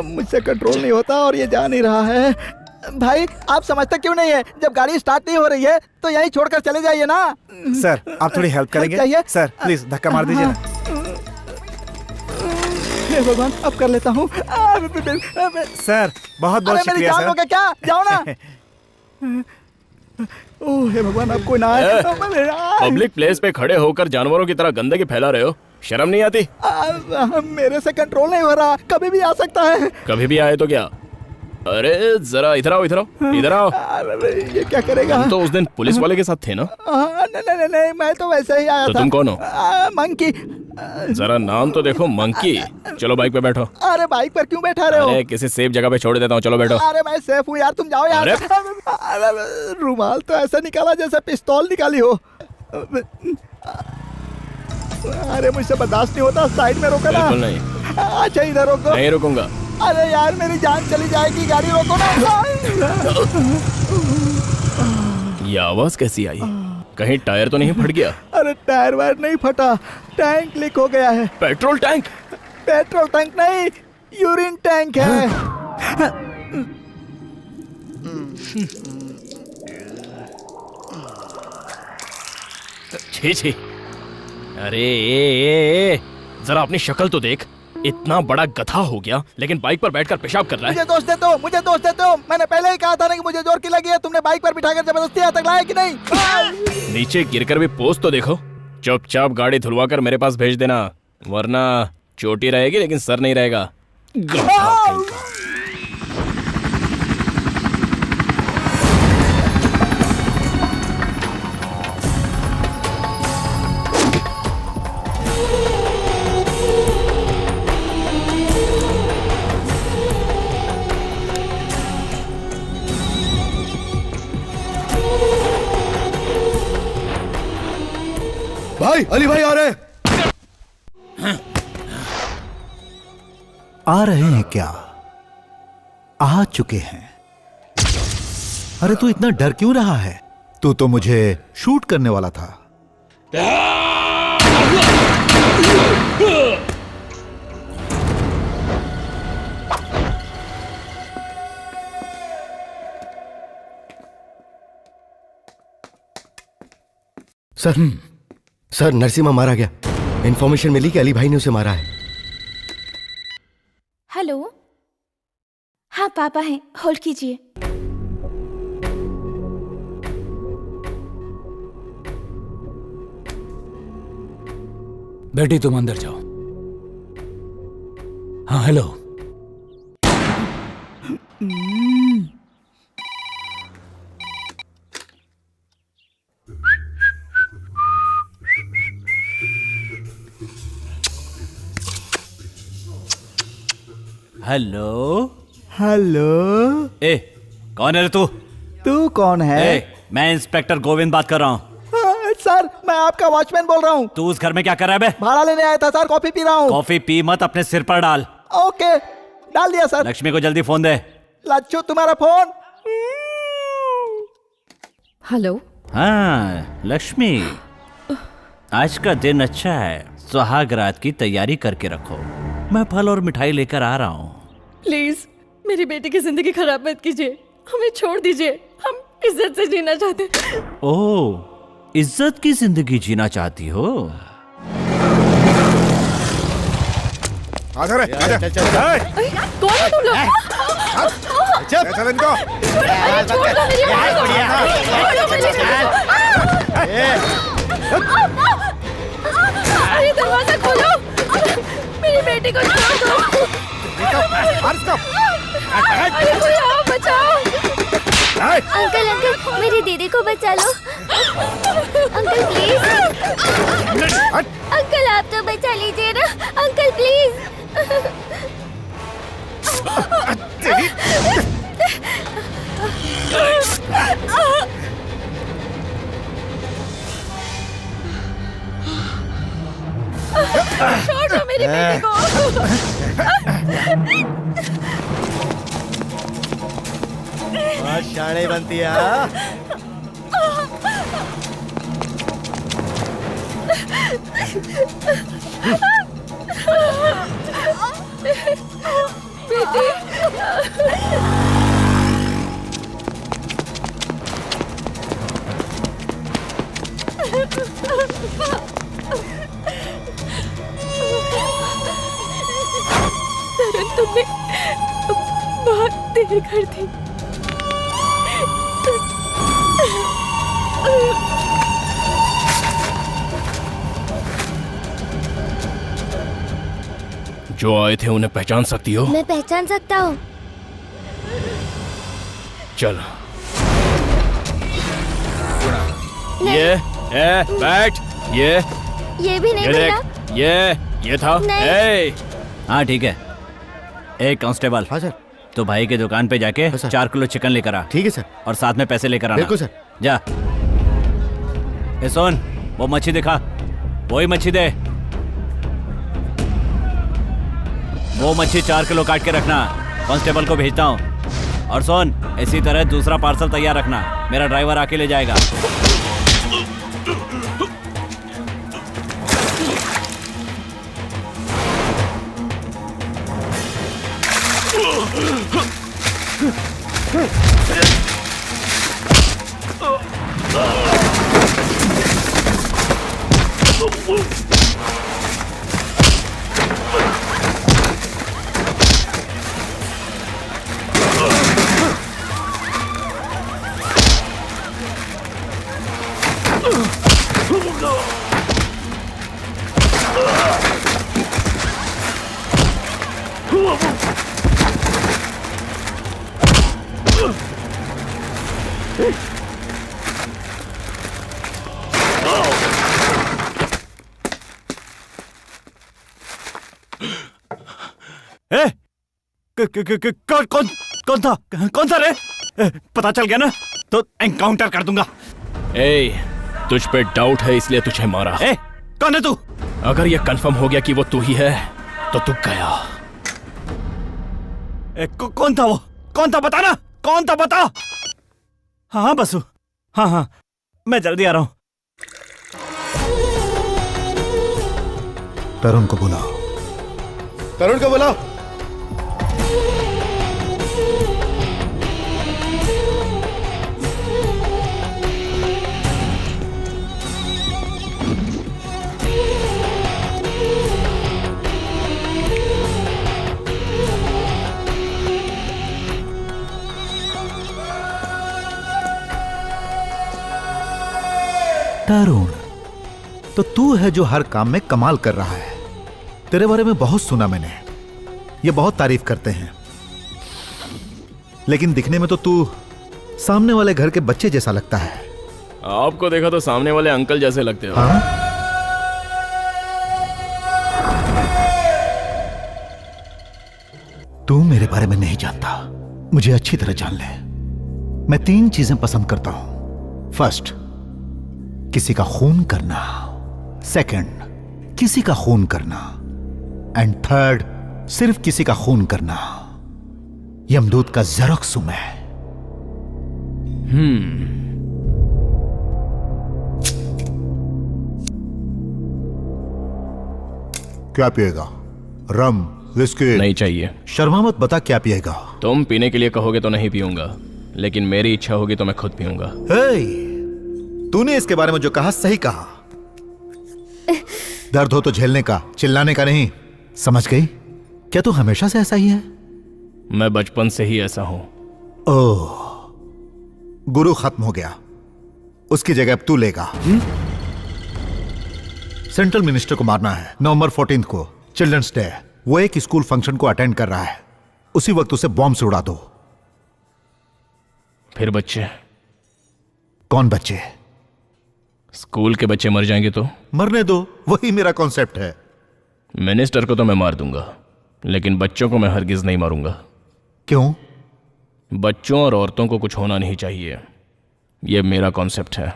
मुझसे कंट्रोल नहीं होता और ये जा नहीं रहा है। भाई आप समझते क्यों नहीं है? जब गाड़ी स्टार्ट नहीं हो रही है तो यहीं छोड़कर चले जाइए ना। सर आप थोड़ी हेल्प करेंगे? चाहिए? सर प्लीज धक्का मार दीजिए ना। हे भगवान, अब कर लेता हूँ। सर बहुत बहुत मेरी शुक्रिया जान सर। लोगे क्या? जाओ ना। ओह हे भगवान, अब कोई ना आए। पब्लिक प्लेस पे खड़े होकर जानवरों की तरह गंदगी फैला रहे हो। शर्म नहीं आती? मेरे से कंट्रोल नहीं हो रहा। कभी भी आ सकता है। कभी भी आए तो क्या? अरे जरा इधर आओ, इधर आओ, इधर आओ। ये क्या करेगा? तुम तो उस दिन पुलिस वाले के साथ थे ना? नहीं नहीं, मैं तो वैसे ही आया तो था। तुम कौन हो? मंकी। जरा नाम तो देखो, मंकी। चलो बाइक पे बैठो। अरे बाइक पर क्यों बैठा रहे हो? अरे किसी सेफ जगह पे छोड़ देता हूँ, चलो बैठो। अरे मैं सेफ हूँ यार, तुम जाओ यार। अरे रुमाल तो ऐसा निकाला जैसे पिस्तौल निकाली हो। अरे मुझसे बर्दाश्त नहीं होता। साइड में रोको ना। बिल्कुल नहीं। अच्छा इधर रोको। नहीं रुकूंगा। अरे यार मेरी जान चली जाएगी, गाड़ी रोको ना। ये आवाज कैसी आई? कहीं टायर तो नहीं फट गया? अरे टायर वायर नहीं फटा, टैंक लीक हो गया है। Petrol tank? पेट्रोल टैंक नहीं, यूरिन टैंक है। छी छी। अरे ए, जरा अपनी शक्ल तो देख। इतना बड़ा गधा हो गया लेकिन बाइक पर बैठकर पेशाब कर रहा है। मुझे दोष देते हो, मुझे दोष देते हो। मैंने पहले ही कहा था ना कि मुझे जोर की लगी है। तुमने बाइक पर बिठाकर जबरदस्ती यहाँ तक लाया कि नहीं? नीचे गिरकर भी पोज तो देखो। चुपचाप गाड़ी धुलवाकर मेरे पास भेज देना, वरना चोटी रहेगी लेकिन सर नहीं रहेगा। गधा कहीं का। भाई अली भाई आ रहे हैं। आ रहे हैं क्या? आ चुके हैं। अरे तू इतना डर क्यों रहा है? तू तो मुझे शूट करने वाला था। सर नरसिम्हा मारा गया। इंफॉर्मेशन मिली कि अली भाई ने उसे मारा है। हेलो, हाँ पापा हैं, होल्ड कीजिए। बेटी तुम अंदर जाओ। हाँ हेलो। हेलो। हेलो। ए, कौन है रे तू? तू कौन है? मैं इंस्पेक्टर गोविंद बात कर रहा हूँ। सर मैं आपका वॉचमैन बोल रहा हूँ। तू उस घर में क्या कर रहा है बे? भाड़ा लेने आया था सर, कॉफी पी रहा हूँ। कॉफी पी मत, अपने सिर पर डाल। ओके, डाल दिया सर। लक्ष्मी को जल्दी फोन दे। लच्छू तुम्हारा फोन। हेलो। हाँ लक्ष्मी, आज का दिन अच्छा है, सुहाग रात की तैयारी करके रखो। मैं फल और मिठाई लेकर आ रहा हूँ। प्लीज मेरी बेटी की जिंदगी खराब मत कीजिए, हमें छोड़ दीजिए, हम इज्जत से जीना चाहते हैं। ओह, इज्जत की जिंदगी जीना चाहती हो? आजा रे, आजा। कौन है तुम लोग? चल इनको। अरे छोड़ दो मेरी बेटी को। अरे दरवाजा खोलो, मेरी बेटी को छोड़ दो। अरे कोई आओ, बचाओ। अंकल अंकल मेरी दीदी को बचा लो। Uncle please. अंकल आप तो बचा लीजिए ना, अंकल प्लीज। छोड़ दो मेरी बेटी को। शाणे बनती है। तरन तुमने बहुत देर कर दी। जो आए थे उन्हें पहचान सकती हो? मैं पहचान सकता हूँ। चल। ये बैठ। ये भी नहीं ये मिला। देख, ये था। नहीं। हाँ ठीक है। एक कांस्टेबल। हाँ सर। तो भाई की दुकान पे जाके 4 किलो चिकन लेकर आ। ठीक है सर। और साथ में पैसे लेकर आना। बिल्कुल सर। जा। ए सोन, वो मच्छी दिखा, वही मच्छी दे। वो मच्छी 4 किलो काट के रखना, कांस्टेबल को भेजता हूँ। और सोन, इसी तरह दूसरा पार्सल तैयार रखना, मेरा ड्राइवर आके ले जाएगा। कौन था रे? पता चल गया ना तो एनकाउंटर कर दूंगा। तुझ पे डाउट है इसलिए तुझे मारा। कौन है तू? अगर ये कंफर्म हो गया कि वो तू ही है तो तू गया। कौन था वो? कौन था बताना, कौन था बता। हाँ बसु, हाँ मैं जल्दी आ रहा हूं। तरुण को बुलाओ। तरुण को बुलाओ। तरुण, तो तू है जो हर काम में कमाल कर रहा है। तेरे बारे में बहुत सुना मैंने, ये बहुत तारीफ करते हैं, लेकिन दिखने में तो तू सामने वाले घर के बच्चे जैसा लगता है। आपको देखा तो सामने वाले अंकल जैसे लगते हो। हाँ? तू मेरे बारे में नहीं जानता, मुझे अच्छी तरह जान ले। मैं 3 चीजें पसंद करता हूं। फर्स्ट, किसी का खून करना। सेकंड, किसी का खून करना। एंड थर्ड, सिर्फ किसी का खून करना। यमदूत का जेरोक्स हूं मैं। क्या पिएगा? रम, विस्की? नहीं चाहिए। शर्मा मत, बता क्या पिएगा? तुम पीने के लिए कहोगे तो नहीं पीऊंगा, लेकिन मेरी इच्छा होगी तो मैं खुद पीऊंगा। तूने इसके बारे में जो कहा सही कहा। दर्द हो तो झेलने का, चिल्लाने का नहीं। समझ गई? क्या तू हमेशा से ऐसा ही है? मैं बचपन से ही ऐसा हूं। ओह, गुरु खत्म हो गया, उसकी जगह अब तू लेगा। सेंट्रल मिनिस्टर को मारना है नवंबर 14 को, चिल्ड्रंस डे। वो एक स्कूल फंक्शन को अटेंड कर रहा है, उसी वक्त उसे बॉम्ब से उड़ा दो। फिर बच्चे? कौन बच्चे? स्कूल के बच्चे मर जाएंगे तो? मरने दो, वही मेरा कॉन्सेप्ट है। मिनिस्टर को तो मैं मार दूंगा, लेकिन बच्चों को मैं हरगिज नहीं मारूंगा। क्यों? बच्चों और औरतों को कुछ होना नहीं चाहिए, यह मेरा कॉन्सेप्ट है।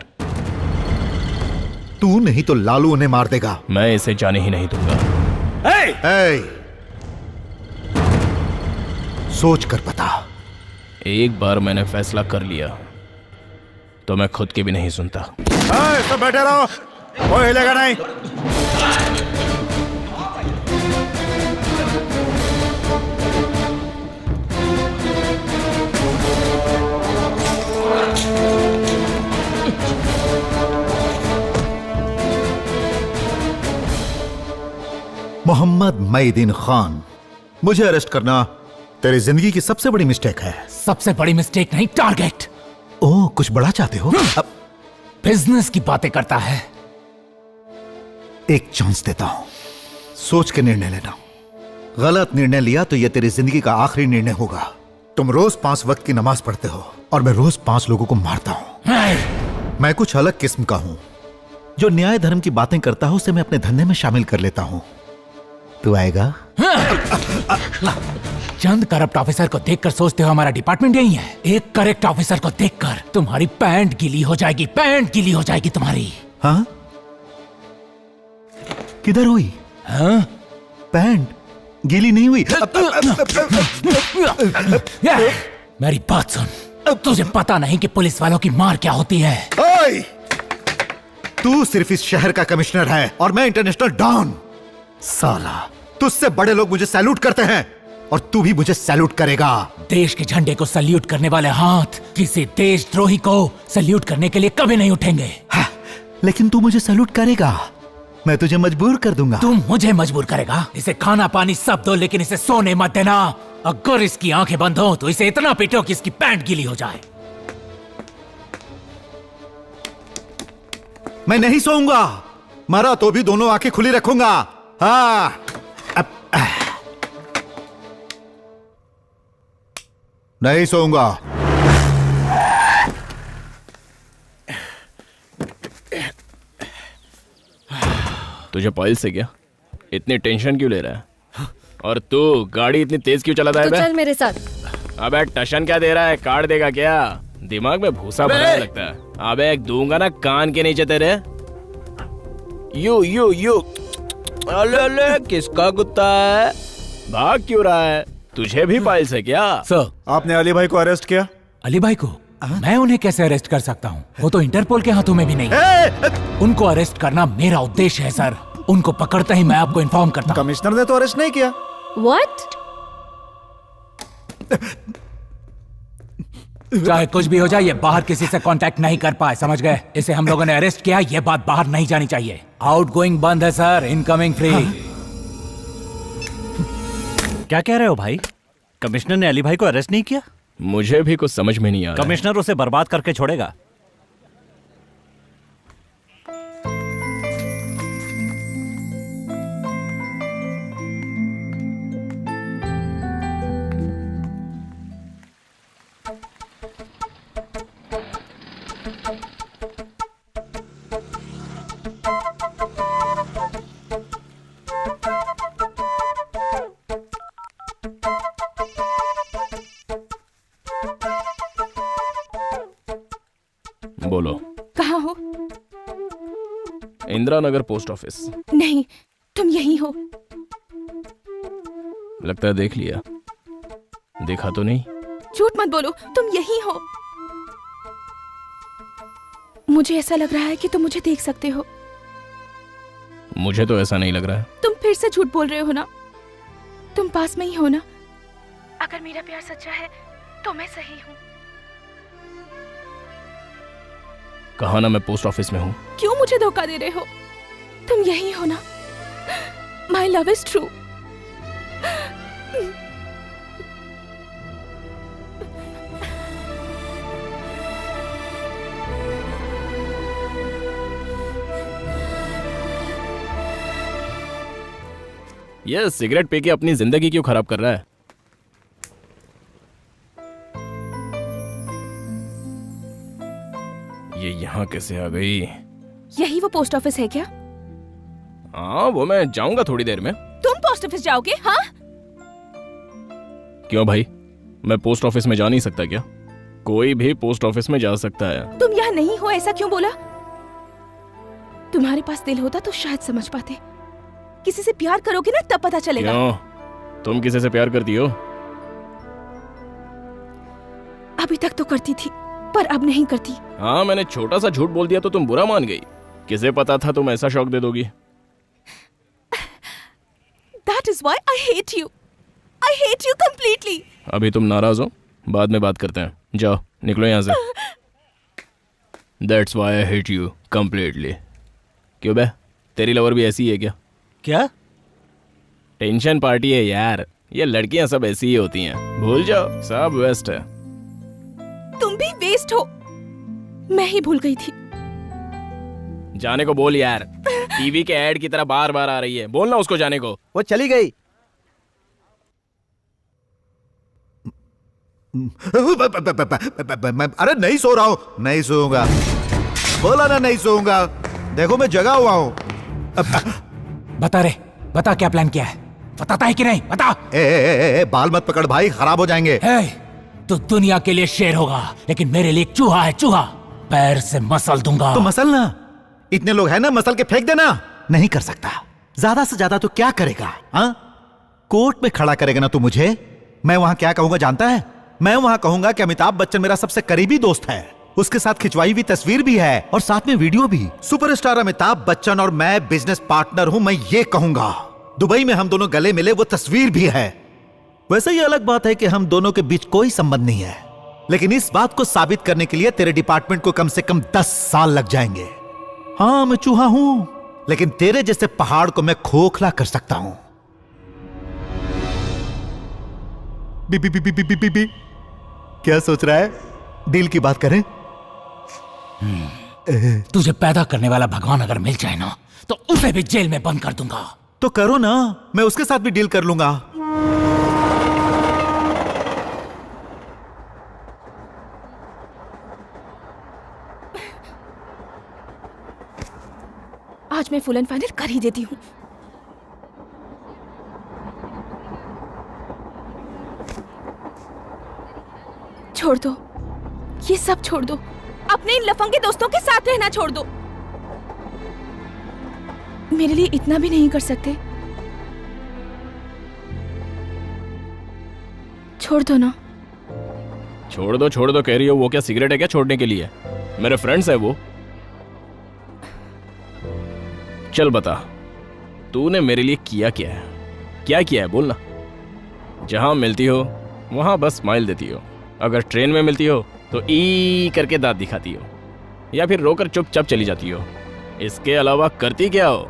तू नहीं तो लालू उन्हें मार देगा। मैं इसे जाने ही नहीं दूंगा। सोच कर बता। एक बार मैंने फैसला कर लिया तो मैं खुद की भी नहीं सुनता। सब बैठे रहो, कोई हिलेगा नहीं। मोहम्मद मईदीन खान, मुझे अरेस्ट करना तेरी जिंदगी की सबसे बड़ी मिस्टेक है। सबसे बड़ी मिस्टेक नहीं, टारगेट। ओह, कुछ बड़ा चाहते हो? अब बिजनेस की बातें करता है। एक चांस देता हूं, सोच के निर्णय लेना। गलत निर्णय लिया तो यह तेरी जिंदगी का आखिरी निर्णय होगा। तुम रोज 5 वक्त की नमाज पढ़ते हो और मैं रोज 5 लोगों को मारता हूं। मैं कुछ अलग किस्म का हूं। जो न्याय धर्म की बातें करता हूं उसे मैं अपने धंधे में शामिल कर लेता हूं। तू आएगा? चंद करप्ट ऑफिसर को देखकर सोचते हो हमारा डिपार्टमेंट यही है? एक करेक्ट ऑफिसर को देखकर तुम्हारी पैंट गीली हो जाएगी, पैंट गीली हो जाएगी तुम्हारी। हाँ? किधर हुई? हाँ? पैंट गीली नहीं हुई। मेरी बात सुन, तुझे पता नहीं कि पुलिस वालों की मार क्या होती है? तू सिर्फ इस शहर का कमिश्नर है और मैं इंटरनेशनल डॉन। साला, तुझसे बड़े लोग मुझे सैल्यूट करते हैं और तू भी मुझे सैल्यूट करेगा। देश के झंडे को सैल्यूट करने वाले हाथ किसी देशद्रोही को सैल्यूट करने के लिए कभी नहीं उठेंगे। हाँ, लेकिन तू मुझे सैल्यूट करेगा, मैं तुझे मजबूर कर दूंगा। तू मुझे मजबूर करेगा? इसे खाना पानी सब दो, लेकिन इसे सोने मत देना। अगर इसकी आंखें बंद हो तो इसे इतना पीटो कि इसकी पैंट गीली हो जाए। मैं नहीं सोऊंगा, मरा तो भी दोनों आंखें खुली रखूंगा। हाँ, नहीं सोऊंगा। तुझे पाइल्स से क्या इतनी टेंशन क्यों ले रहा है? और तू गाड़ी इतनी तेज क्यों चलाता है? तो चल मेरे साथ। अबे टशन क्या दे रहा है? काट देगा क्या? दिमाग में भूसा भरा लगता है। अबे दूंगा ना कान के नीचे तेरे। यू अले अले, किसका कुत्ता है? भाग क्यों रहा है? तुझे भी पाइल्स है क्या? सर, आपने अली भाई को अरेस्ट किया? अली भाई को? मैं उन्हें कैसे अरेस्ट कर सकता हूँ? वो तो इंटरपोल के हाथों में भी नहीं। उनको अरेस्ट करना मेरा उद्देश्य है सर। उनको पकड़ते ही मैं आपको इन्फॉर्म करता हूँ। कमिश्नर ने तो अरेस्ट नहीं किया। What? चाहे कुछ भी हो जाए, ये बाहर किसी से कांटेक्ट नहीं कर पाए, समझ गए? इसे हम लोगों ने अरेस्ट किया, ये बात बाहर नहीं जानी चाहिए। आउटगोइंग बंद है सर, इनकमिंग फ्री। क्या कह रहे हो भाई? कमिश्नर ने अली भाई को अरेस्ट नहीं किया? मुझे भी कुछ समझ में नहीं आ रहा। कमिश्नर उसे बर्बाद करके छोड़ेगा। बोलो। कहाँ हो? Indira Nagar post office. नहीं, तुम यहीं हो। लगता है देख लिया। देखा तो नहीं? झूठ मत बोलो, तुम यहीं हो। मुझे ऐसा लग रहा है कि तुम मुझे देख सकते हो। मुझे तो ऐसा नहीं लग रहा है। तुम फिर से झूठ बोल रहे हो ना? तुम पास में ही हो ना? अगर मेरा प्यार सच्चा है तो मैं सही हूँ। कहा ना मैं पोस्ट ऑफिस में हूँ। क्यों मुझे धोखा दे रहे हो? तुम यही हो ना? My love is true. ये सिगरेट पी के अपनी जिंदगी क्यों खराब कर रहा है? ये यहाँ कैसे आ गई? यही वो पोस्ट ऑफिस है क्या? हाँ, वो मैं जाऊंगा थोड़ी देर में। तुम पोस्ट ऑफिस जाओगे? हाँ? क्यों भाई, मैं पोस्ट ऑफिस में जा नहीं सकता क्या? कोई भी पोस्ट ऑफिस में जा सकता है। तुम यहाँ नहीं हो ऐसा क्यों बोला? तुम्हारे पास दिल होता तो शायद समझ पाते। किसी से प्यार करोगे ना तब पता चलेगा। क्यों? तुम किसी से प्यार करती हो? अभी तक तो करती थी, पर अब नहीं करती। हाँ, मैंने छोटा सा झूठ बोल दिया तो तुम बुरा मान गई। किसे पता था तुम ऐसा शौक दे दोगी। That is why I hate you. I hate you completely. अभी तुम नाराज हो, बाद में बात करते हैं। जाओ, निकलो यहाँ से। That's why I hate you completely. क्यों बे, तेरी लवर भी ऐसी है क्या? क्या? टेंशन पार्टी है यार, ये लड़कियां सब ऐसी ही होती हैं। भूल जाओ, सब वेस्ट है। तुम भी वेस्ट हो। मैं ही भूल गई थी। जाने को बोल यार, टीवी के ऐड की तरह बार बार आ रही है। बोलना उसको जाने को। वो चली गई। अरे नहीं सो रहा हूं, नहीं सोऊंगा। बोला ना नहीं सोऊंगा। देखो मैं जगा हुआ हूं। बता रे, बता क्या प्लान किया है? बताता है कि नहीं? बता। ए, बाल मत पकड़ भाई, खराब हो जाएंगे। तो दुनिया के लिए शेर होगा, लेकिन मेरे लिए एक चूहा है, चूहा। पैर से मसल दूंगा। तो मसल ना, इतने लोग हैं ना, मसल के फेंक देना। नहीं कर सकता। ज्यादा से ज्यादा तो क्या करेगा? हाँ, कोर्ट में खड़ा करेगा ना तू मुझे। मैं वहां क्या कहूंगा जानता है? मैं वहां कहूंगा कि अमिताभ बच्चन मेरा सबसे करीबी दोस्त है, उसके साथ खिंचवाई हुई तस्वीर भी है और साथ में वीडियो भी। सुपरस्टार अमिताभ बच्चन और मैं बिजनेस पार्टनर हूं, मैं ये कहूंगा। दुबई में हम दोनों गले मिले, वो तस्वीर भी है। वैसे ये अलग बात है कि हम दोनों के बीच कोई संबंध नहीं है, लेकिन इस बात को साबित करने के लिए तेरे डिपार्टमेंट को कम से कम 10 साल लग जाएंगे। हाँ, मैं चूहा हूं, लेकिन तेरे जैसे पहाड़ को मैं खोखला कर सकता हूं। बी बी बी बी बी बी बी। क्या सोच रहा है? डील की बात करें? तुझे पैदा करने वाला भगवान अगर मिल जाए ना, तो उसे भी जेल में बंद कर दूंगा। तो करो ना, मैं उसके साथ भी डील कर लूंगा। आज मैं फुल एंड फाइनल कर ही देती हूँ। छोड़ दो, ये सब छोड़ दो। अपने इन लफंगे दोस्तों के साथ रहना छोड़ दो। मेरे लिए इतना भी नहीं कर सकते? छोड़ दो ना। छोड़ दो कह रही हो? वो क्या सिगरेट है क्या छोड़ने के लिए? मेरे फ्रेंड्स है वो। चल बता, तूने मेरे लिए किया क्या है? क्या किया है बोलना। जहां मिलती हो वहां बस स्माइल देती हो, अगर ट्रेन में मिलती हो तो ई करके दांत दिखाती हो, या फिर रोकर चुपचाप चली जाती हो। इसके अलावा करती क्या हो?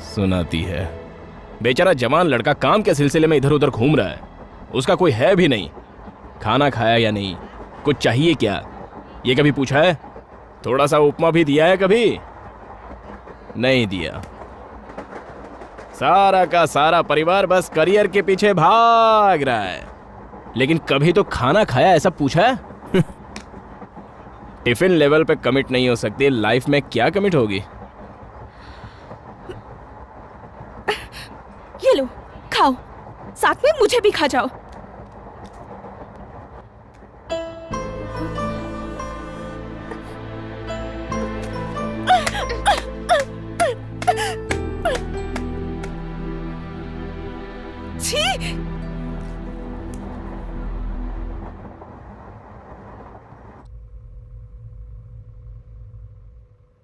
सुनाती है। बेचारा जवान लड़का काम के सिलसिले में इधर उधर घूम रहा है, उसका कोई है भी नहीं। खाना खाया या नहीं, कुछ चाहिए क्या, ये कभी पूछा है? थोड़ा सा उपमा भी दिया है कभी? नहीं दिया। सारा का सारा परिवार बस करियर के पीछे भाग रहा है, लेकिन कभी तो खाना खाया ऐसा पूछा है? टिफिन लेवल पे कमिट नहीं हो सकती, लाइफ में क्या कमिट होगी? ये लो, खाओ, साथ में मुझे भी खा जाओ। छी!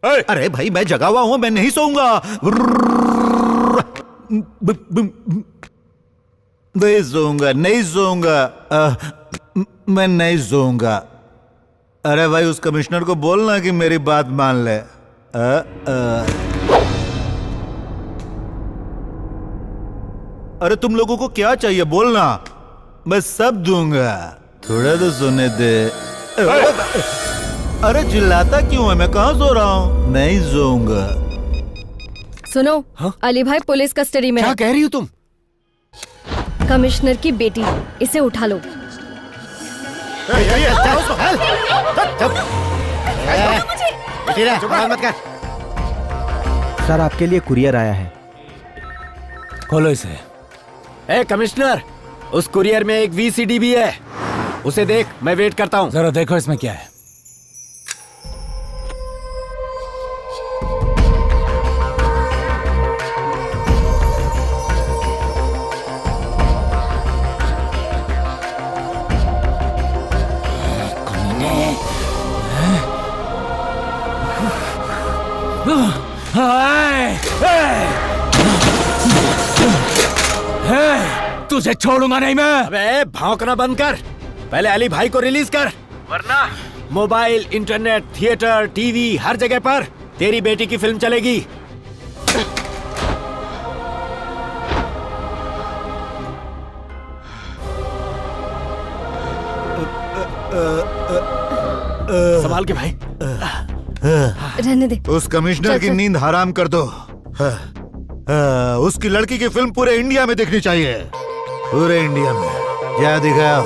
अरे भाई मैं जगा हुआ हूं, मैं नहीं सोऊंगा। नहीं सोऊंगा, नहीं सोऊंगा, मैं नहीं सोऊंगा। अरे भाई उस कमिश्नर को बोलना कि मेरी बात मान ले। अरे तुम लोगों को क्या चाहिए बोलना, मैं सब दूंगा। थोड़ा तो सुने दे। अरे चिल्लाता क्यों है, मैं कहाँ सो रहा हूँ, नहीं सोऊंगा। सुनो, अली भाई पुलिस कस्टडी में। क्या कह रही हो तुम? कमिश्नर की बेटी, इसे उठा लो। सर आपके लिए कुरियर आया है। खोलो इसे। ए कमिश्नर, उस कुरियर में एक वीसीडी भी है, उसे देख, मैं वेट करता हूँ। जरा देखो इसमें क्या है। तुझे छोड़ूंगा नहीं मैं। अबे भौंकना बंद कर, पहले अली भाई को रिलीज कर, वरना मोबाइल, इंटरनेट, थिएटर, टीवी हर जगह पर तेरी बेटी की फिल्म चलेगी। संभाल के भाई। रहने दे। उस कमिश्नर की नींद हराम कर दो। उसकी लड़की की फिल्म पूरे इंडिया में दिखनी चाहिए, पूरे इंडिया में। क्या दिखाओ।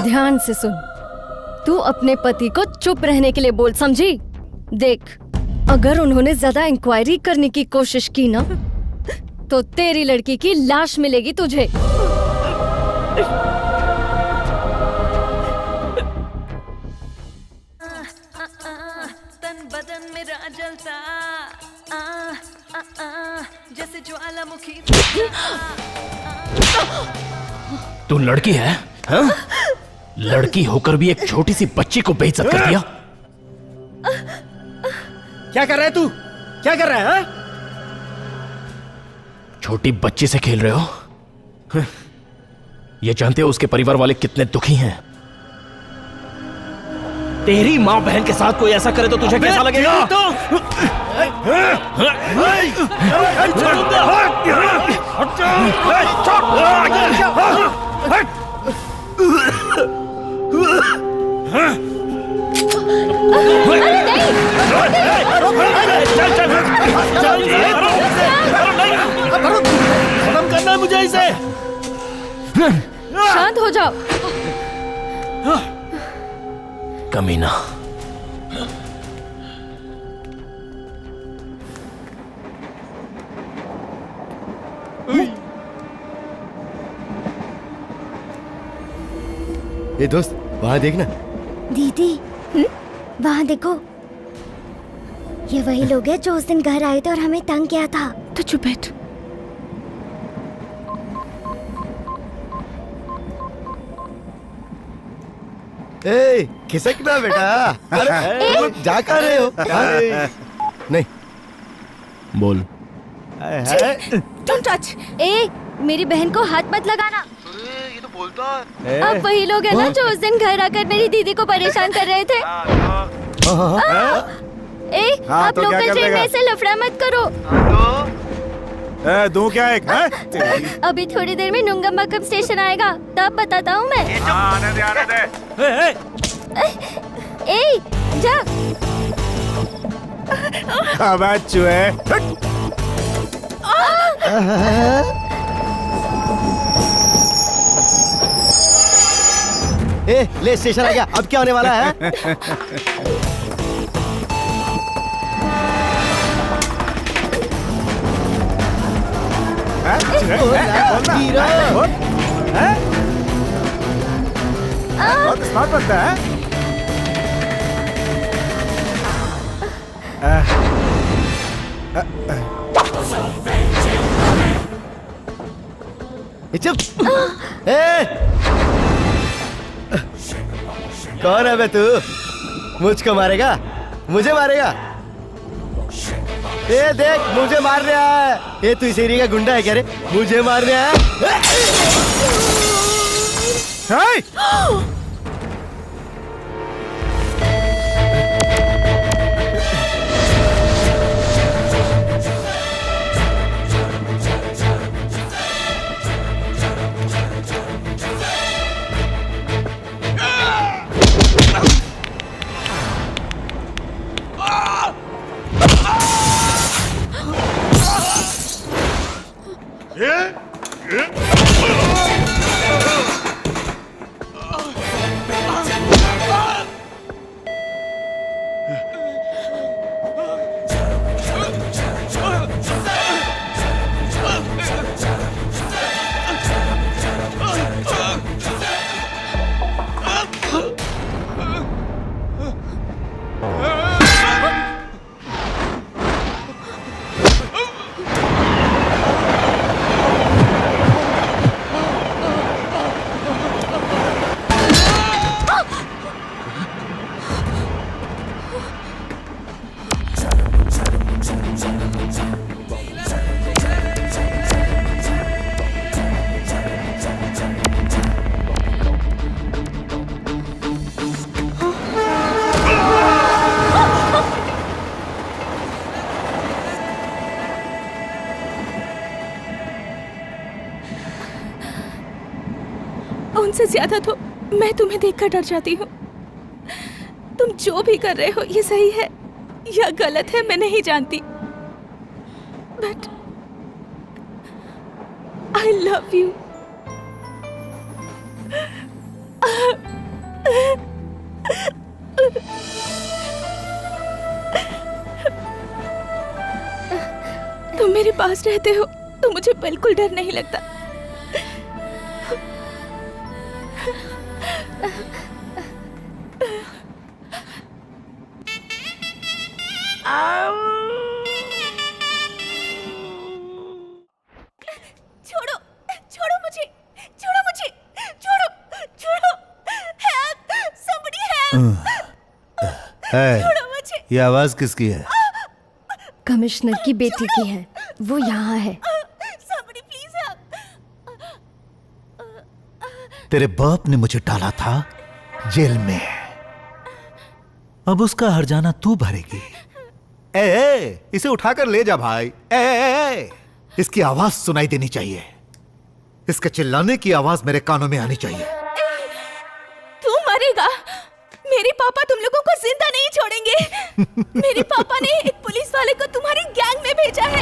ध्यान से सुन, तू अपने पति को चुप रहने के लिए बोल, समझी? देख, अगर उन्होंने ज्यादा इंक्वायरी करने की कोशिश की ना, तो तेरी लड़की की लाश मिलेगी तुझे। बदन मेरा जलता जैसे ज्वालामुखी। तू लड़की है, हाँ? लड़की होकर भी एक छोटी सी बच्ची को बेइज्जत कर दिया। क्या कर रहा है तू, क्या कर रहा है? छोटी बच्ची से खेल रहे हो? ये जानते हो उसके परिवार वाले कितने दुखी हैं? तेरी माँ बहन के साथ कोई ऐसा करे तो तुझे कैसा लगेगा? खत्म करना है मुझे इसे। शांत हो जाओ। कमीना। ये दोस्त वहां देखना। दीदी, वहाँ देखो, ये वही लोग हैं जो उस दिन घर आए थे और हमें तंग किया था। तो चुप बैठ। ए, खिसकना बेटा। अरे जा कर रहे हो? नहीं बोल। Don't touch। ए, मेरी बहन को हाथ मत लगाना। ये तो बोलता है। अब वही लोग हैं ना जो उस दिन घर आकर मेरी दीदी को परेशान कर रहे थे। आप तो लोकल ट्रेन में ऐसे लफड़ा मत करो। दूं क्या एक है? अभी थोड़ी देर में नुंगम्बाकम स्टेशन आएगा, तब बताता हूँ मैं। आने दे। ए, जा। अब चूहे। ए, ले स्टेशन आ गया, अब क्या होने वाला है? बहुत स्मार्ट बनता है। चुप। कौन है बे तू? मुझको मारेगा? मुझे मारेगा? ये देख मुझे मार रहा है। ये तू इस एरिया का गुंडा है क्या रे? मुझे मार रहा है। उनसे ज्यादा तो मैं तुम्हें देखकर डर जाती हूँ। तुम जो भी कर रहे हो ये सही है या गलत है मैं नहीं जानती, बट आई लव यू। तुम मेरे पास रहते हो तो मुझे बिल्कुल डर नहीं लगता। छोड़ो छोड़ो मुझे, छोड़ो मुझे, छोड़ो छोड़ो, हेल्प, somebody help, छोड़ो मुझे। ये आवाज किसकी है? कमिश्नर की बेटी की है, वो यहाँ है। somebody please help। तेरे बाप ने मुझे डाला था जेल में, अब उसका हर्जाना तू भरेगी। इसे उठाकर ले जा भाई। इसकी आवाज सुनाई देनी चाहिए, इसके चिल्लाने की आवाज मेरे कानों में आनी चाहिए। तू मरेगा, मेरे पापा तुम लोगों को जिंदा नहीं छोड़ेंगे। मेरे पापा ने एक पुलिस वाले को तुम्हारी गैंग में भेजा है,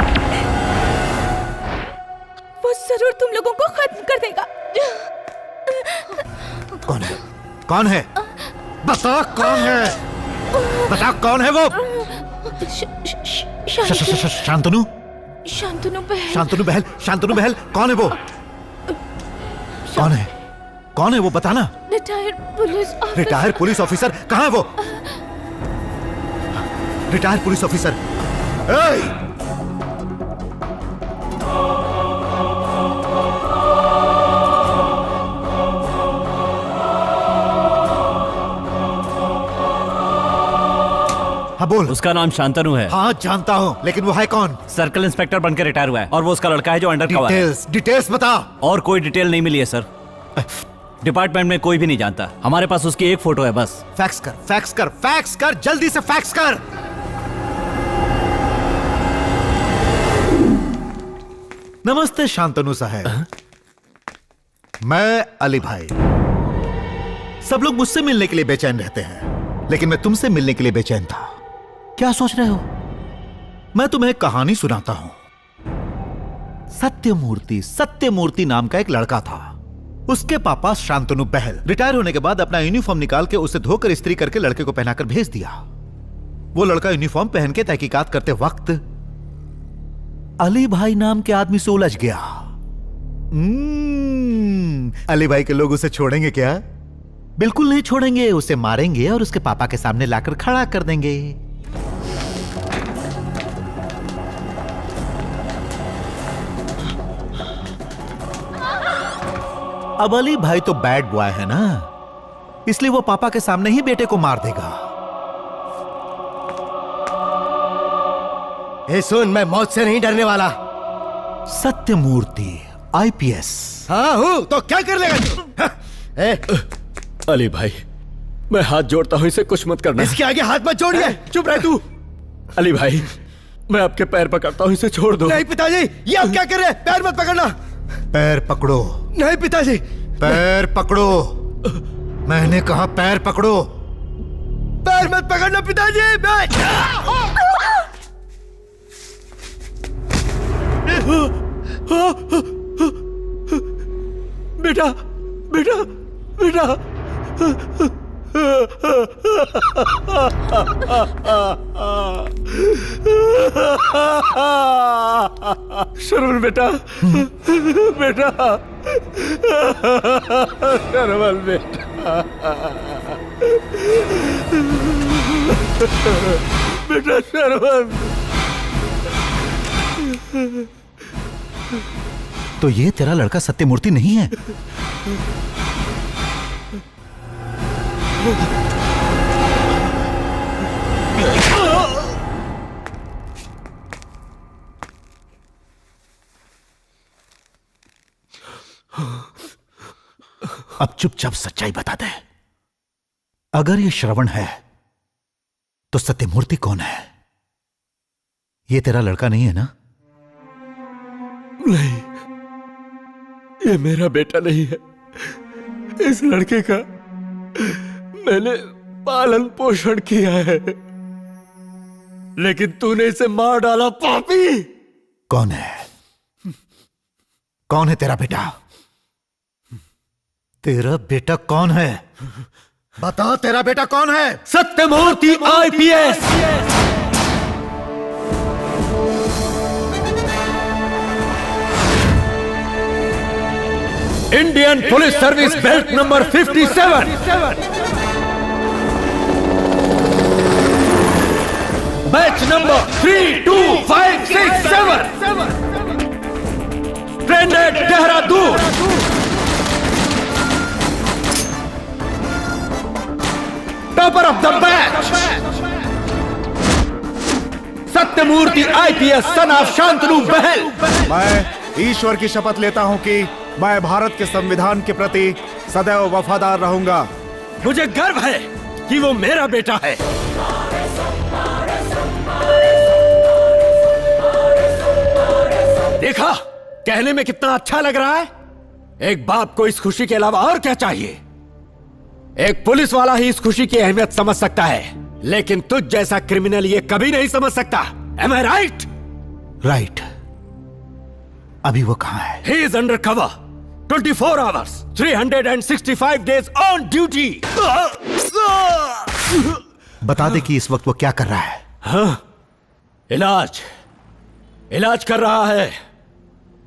वो जरूर तुम लोगों को खत्म कर देगा। कौन है? कौन है? बता कौन है? बता कौन है वो? शांतनु? शांतनु बहल। शांतनु बहल? शांतनु बहल कौन है वो? कौन है? कौन है वो बताना। Retired police officer. Retired police officer? कहाँ है वो? Retired police officer? हाँ बोल। उसका नाम शांतनु है। हाँ जानता हूँ, लेकिन वो है कौन? सर्कल इंस्पेक्टर बनकर रिटायर हुआ है और वो उसका लड़का है जो अंडर कवर है। डिटेल्स बता। और कोई डिटेल नहीं मिली है सर, डिपार्टमेंट में कोई भी नहीं जानता। हमारे पास उसकी एक फोटो है बस। फैक्स कर, फैक्स कर, फैक्स कर, जल्दी से फैक्स कर। नमस्ते शांतनु साहब, मैं अली भाई। सब लोग मुझसे मिलने के लिए बेचैन रहते हैं, लेकिन मैं तुमसे मिलने के लिए बेचैन था। क्या सोच रहे हो? मैं तुम्हें एक कहानी सुनाता हूं। सत्यमूर्ति नाम का एक लड़का था। उसके पापा शांतनु बहल रिटायर होने के बाद अपना यूनिफॉर्म निकाल के उसे धोकर इस्त्री करके लड़के को पहनाकर भेज दिया। वो लड़का यूनिफॉर्म पहन के तहकीकात करते वक्त अली भाई नाम के आदमी से उलझ गया। अली भाई के लोग उसे छोड़ेंगे क्या? बिल्कुल नहीं छोड़ेंगे, उसे मारेंगे और उसके पापा के सामने लाकर खड़ा कर देंगे। अब अली भाई तो बैड बॉय है ना, इसलिए वो पापा के सामने ही बेटे को मार देगा। ए सुन, मैं मौत से नहीं डरने वाला। सत्यमूर्ति आईपीएस। हाँ हूं, तो क्या कर लेगा तू? अली भाई, मैं हाथ जोड़ता हूं, इसे कुछ मत करना। इसके आगे हाथ मत जोड़िए। चुप रह तू। अली भाई, मैं आपके पैर पकड़ता हूं, इसे छोड़ दो। नहीं पिताजी, ये आप क्या कर रहे हैं? पैर मत पकड़ना। पैर पकड़ो। नहीं पिताजी। पैर पकड़ो। मैंने कहा पैर पकड़ो। पैर मत पकड़ना पिताजी। बेटा बेटा बेटा। शर्वल बेटा, बेटा शर्वल बेटा, बेटा शर्वल। तो ये तेरा लड़का सत्यमूर्ति नहीं है? अब चुपचाप सच्चाई बता दे। अगर ये श्रवण है तो सत्यमूर्ति कौन है? ये तेरा लड़का नहीं है ना? नहीं, ये मेरा बेटा नहीं है। इस लड़के का मैंने पालन पोषण किया है, लेकिन तूने इसे मार डाला, पापी। कौन है? कौन है तेरा बेटा? तेरा बेटा कौन है? बता, तेरा बेटा कौन है? Satyamurthy IPS. Indian police service belt number 57, batch number 32567, trained Dehradun. Topper of the batch Satyamurthy IPS, son of Shantanu Bahl. मैं ईश्वर की शपथ लेता हूं कि मैं भारत के संविधान के प्रति सदैव वफादार रहूंगा। मुझे गर्व है कि वो मेरा बेटा है। देखा, कहने में कितना अच्छा लग रहा है। एक बाप को इस खुशी के अलावा और क्या चाहिए? एक पुलिस वाला ही इस खुशी की अहमियत समझ सकता है, लेकिन तुझ जैसा क्रिमिनल ये कभी नहीं समझ सकता। Am I right? राइट। अभी वो कहां है? He is under cover, 24 hours, 365 days on duty. बता दे कि इस वक्त वो क्या कर रहा है? हाँ, इलाज कर रहा है।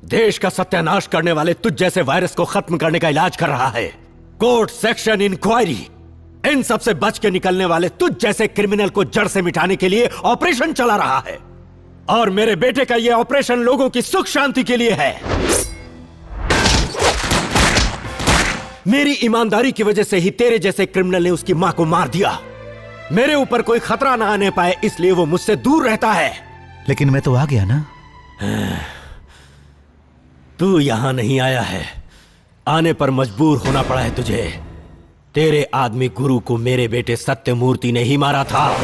देश का सत्यानाश करने वाले तुझ जैसे वायरस को खत्म करने का इलाज कर रहा है। कोर्ट, सेक्शन, इंक्वायरी, इन सब से बच के निकलने वाले तुझ जैसे क्रिमिनल को जड़ से मिटाने के लिए ऑपरेशन चला रहा है। और मेरे बेटे का यह ऑपरेशन लोगों की सुख शांति के लिए है। मेरी ईमानदारी की वजह से ही तेरे जैसे क्रिमिनल ने उसकी मां को मार दिया। मेरे ऊपर कोई खतरा ना आने पाए, इसलिए वो मुझसे दूर रहता है। लेकिन मैं तो आ गया ना। तू यहां नहीं आया है, आने पर मजबूर होना पड़ा है तुझे। तेरे आदमी गुरु को मेरे बेटे सत्यमूर्ति ने ही मारा था।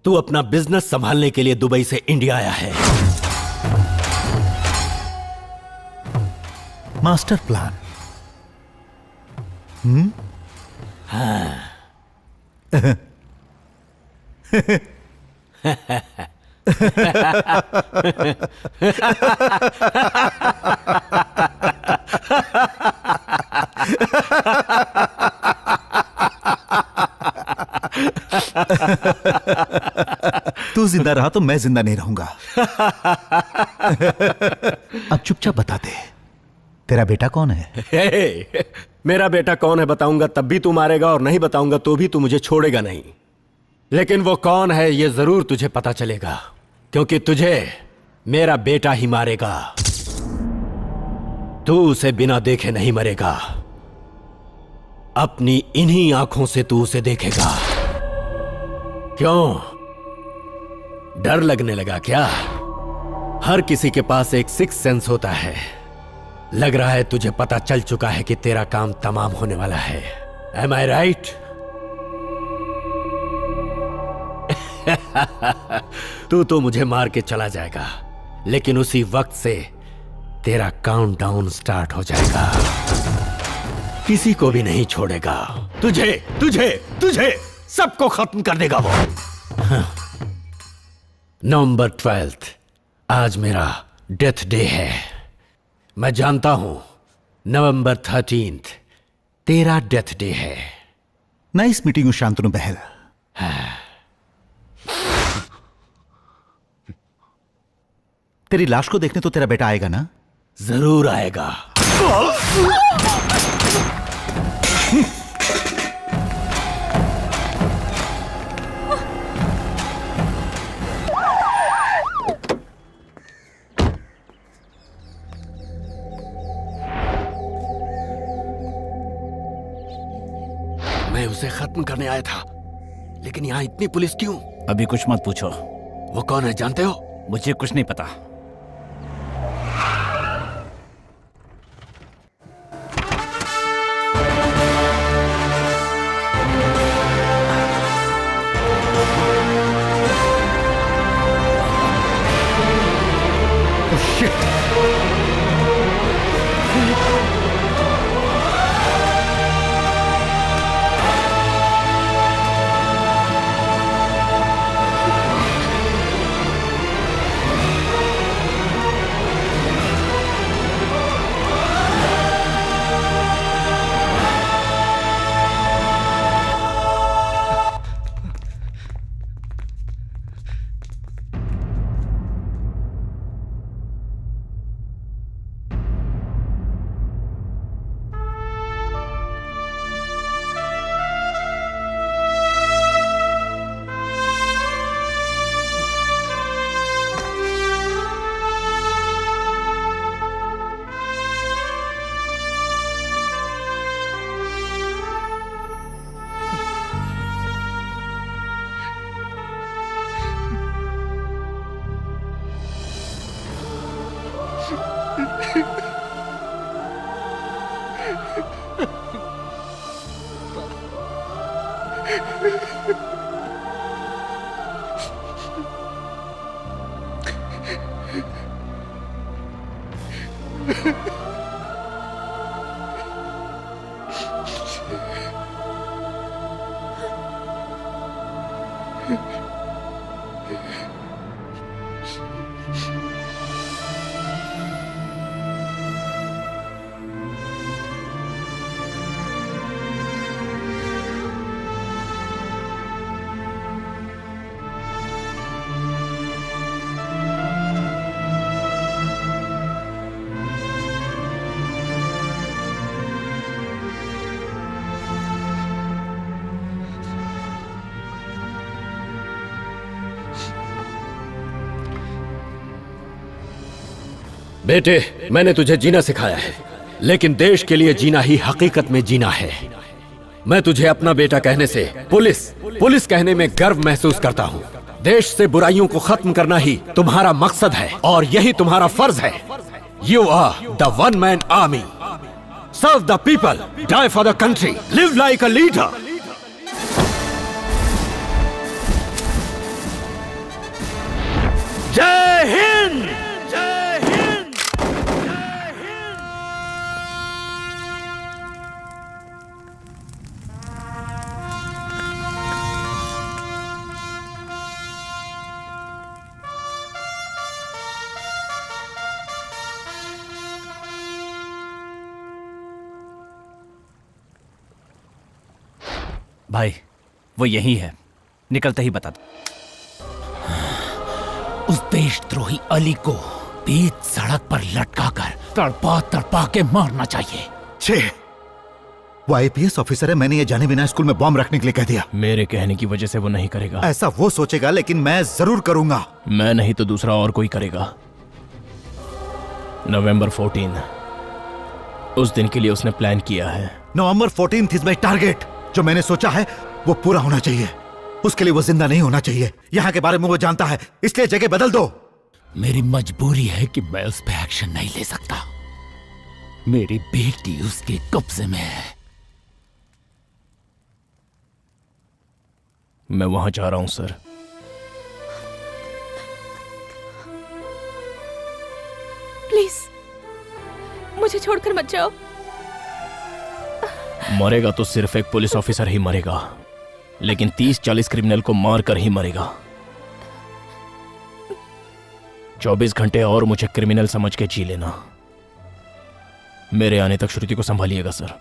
तू अपना बिजनेस संभालने के लिए दुबई से इंडिया आया है। Master plan. हाँ। तू जिंदा रहा तो मैं जिंदा नहीं रहूंगा। अब चुपचाप बता दे, तेरा बेटा कौन है? हे, मेरा बेटा कौन है बताऊंगा तब भी तू मारेगा, और नहीं बताऊंगा तो भी तू मुझे छोड़ेगा नहीं। लेकिन वो कौन है ये जरूर तुझे पता चलेगा, क्योंकि तुझे मेरा बेटा ही मारेगा। तू उसे बिना देखे नहीं मरेगा, अपनी इन्हीं आंखों से तू उसे देखेगा। क्यों, डर लगने लगा क्या? हर किसी के पास एक सिक्स सेंस होता है। लग रहा है तुझे पता चल चुका है कि तेरा काम तमाम होने वाला है। Am I right? तू तो मुझे मार के चला जाएगा, लेकिन उसी वक्त से तेरा काउंटडाउन स्टार्ट हो जाएगा। किसी को भी नहीं छोड़ेगा। तुझे तुझे तुझे सबको खत्म कर देगा वो। नवंबर 12 आज मेरा डेथ डे है। मैं जानता हूं नवंबर 13 तेरा डेथ डे है। नाइस मीटिंग यू शांतनु बहल। तेरी लाश को देखने तो तेरा बेटा आएगा ना? जरूर आएगा। मैं उसे खत्म करने आया था, लेकिन यहां इतनी पुलिस क्यों? अभी कुछ मत पूछो। वो कौन है जानते हो? मुझे कुछ नहीं पता। बेटे, मैंने तुझे जीना सिखाया है, लेकिन देश के लिए जीना ही हकीकत में जीना है। मैं तुझे अपना बेटा कहने से पुलिस कहने में गर्व महसूस करता हूँ। देश से बुराइयों को खत्म करना ही तुम्हारा मकसद है और यही तुम्हारा फर्ज है। You are the one man army. Serve the people, die for the country, live like a leader. जय हिंद। भाई, वो यही है। निकलते ही बता दो। उस देशद्रोही अली को बीच सड़क पर लटकाकर तड़पा तड़पा के मारना चाहिए। छे, वो आईपीएस ऑफिसर है, मैंने ये जाने बिना स्कूल में बॉम्ब रखने के लिए कह दिया। मेरे कहने की वजह से वो नहीं करेगा। ऐसा वो सोचेगा, लेकिन मैं जरूर करूंगा। मैं नहीं तो दूसरा और कोई करेगा। नवंबर 14 उस दिन के लिए उसने प्लान किया है। नवंबर 14 इज माय टारगेट। जो मैंने सोचा है वो पूरा होना चाहिए। उसके लिए वो जिंदा नहीं होना चाहिए। यहाँ के बारे में वो जानता है, इसलिए जगह बदल दो। मेरी मजबूरी है कि मैं उस पर एक्शन नहीं ले सकता। मेरी बेटी उसके कब्जे में है। मैं वहां जा रहा हूं सर। प्लीज मुझे छोड़कर मत जाओ। मरेगा तो सिर्फ एक पुलिस ऑफिसर ही मरेगा, लेकिन 30-40 क्रिमिनल को मारकर ही मरेगा। 24 घंटे और मुझे क्रिमिनल समझ के जी लेना। मेरे आने तक श्रुति को संभालिएगा सर।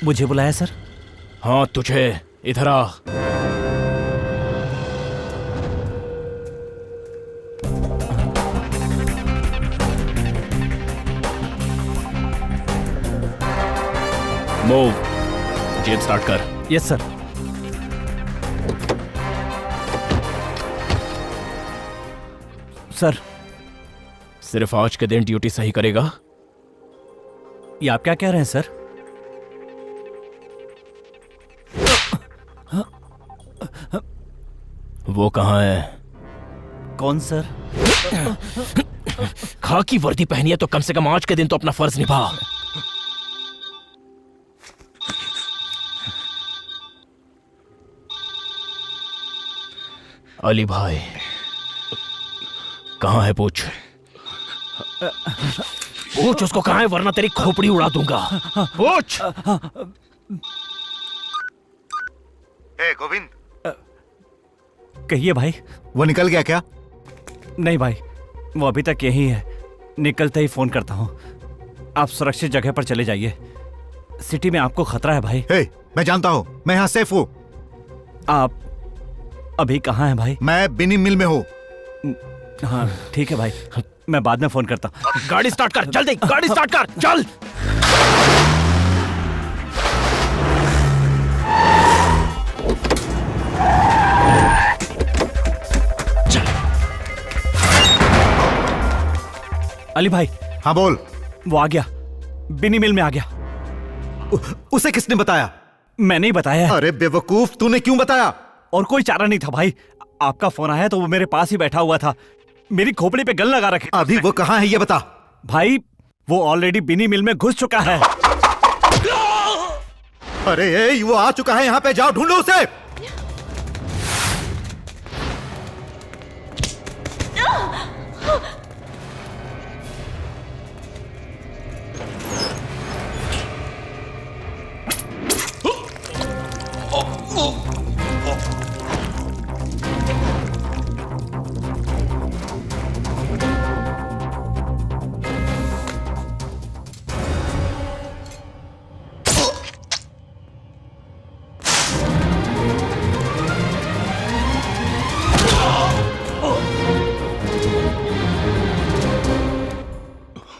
मुझे बुलाया सर? हाँ तुझे, इधर आ। मूव, जेब स्टार्ट कर। Yes sir. सर, सिर्फ आज के दिन ड्यूटी सही करेगा। ये आप क्या कह रहे हैं सर? वो कहाँ है? कौन सर? खाकी वर्दी पहनी है तो कम से कम आज के दिन तो अपना फर्ज निभा। अली भाई कहाँ है? पूछ पूछ उसको कहाँ है, वरना तेरी खोपड़ी उड़ा दूंगा। पूछ। ए गोविंद, कहिए भाई। वो निकल गया क्या? नहीं भाई, वो अभी तक यही है। निकलते ही फोन करता हूँ। आप सुरक्षित जगह पर चले जाइए। सिटी में आपको खतरा है भाई। हे, मैं जानता हूँ, मैं यहाँ सेफ हूँ। आप अभी कहाँ हैं भाई? मैं बिनी मिल में हूँ। हाँ ठीक है भाई, मैं बाद में फोन करता हूँ। गाड़ी स्टार्ट कर, जल्दी गाड़ी स्टार्ट कर, चल। अली भाई। हाँ बोल। वो आ गया, बिनी मिल में आ गया। उसे किसने बताया? मैंने ही बताया। अरे बेवकूफ, तूने क्यों बताया? और कोई चारा नहीं था भाई। आपका फोन आया तो वो मेरे पास ही बैठा हुआ था। मेरी खोपड़ी पे गन लगा रखे। अभी वो कहाँ है ये बता। भाई वो ऑलरेडी बिनी मिल में घुस चुका है। अरे वो आ चुका है यहाँ पे, जाओ ढूंढो उसे।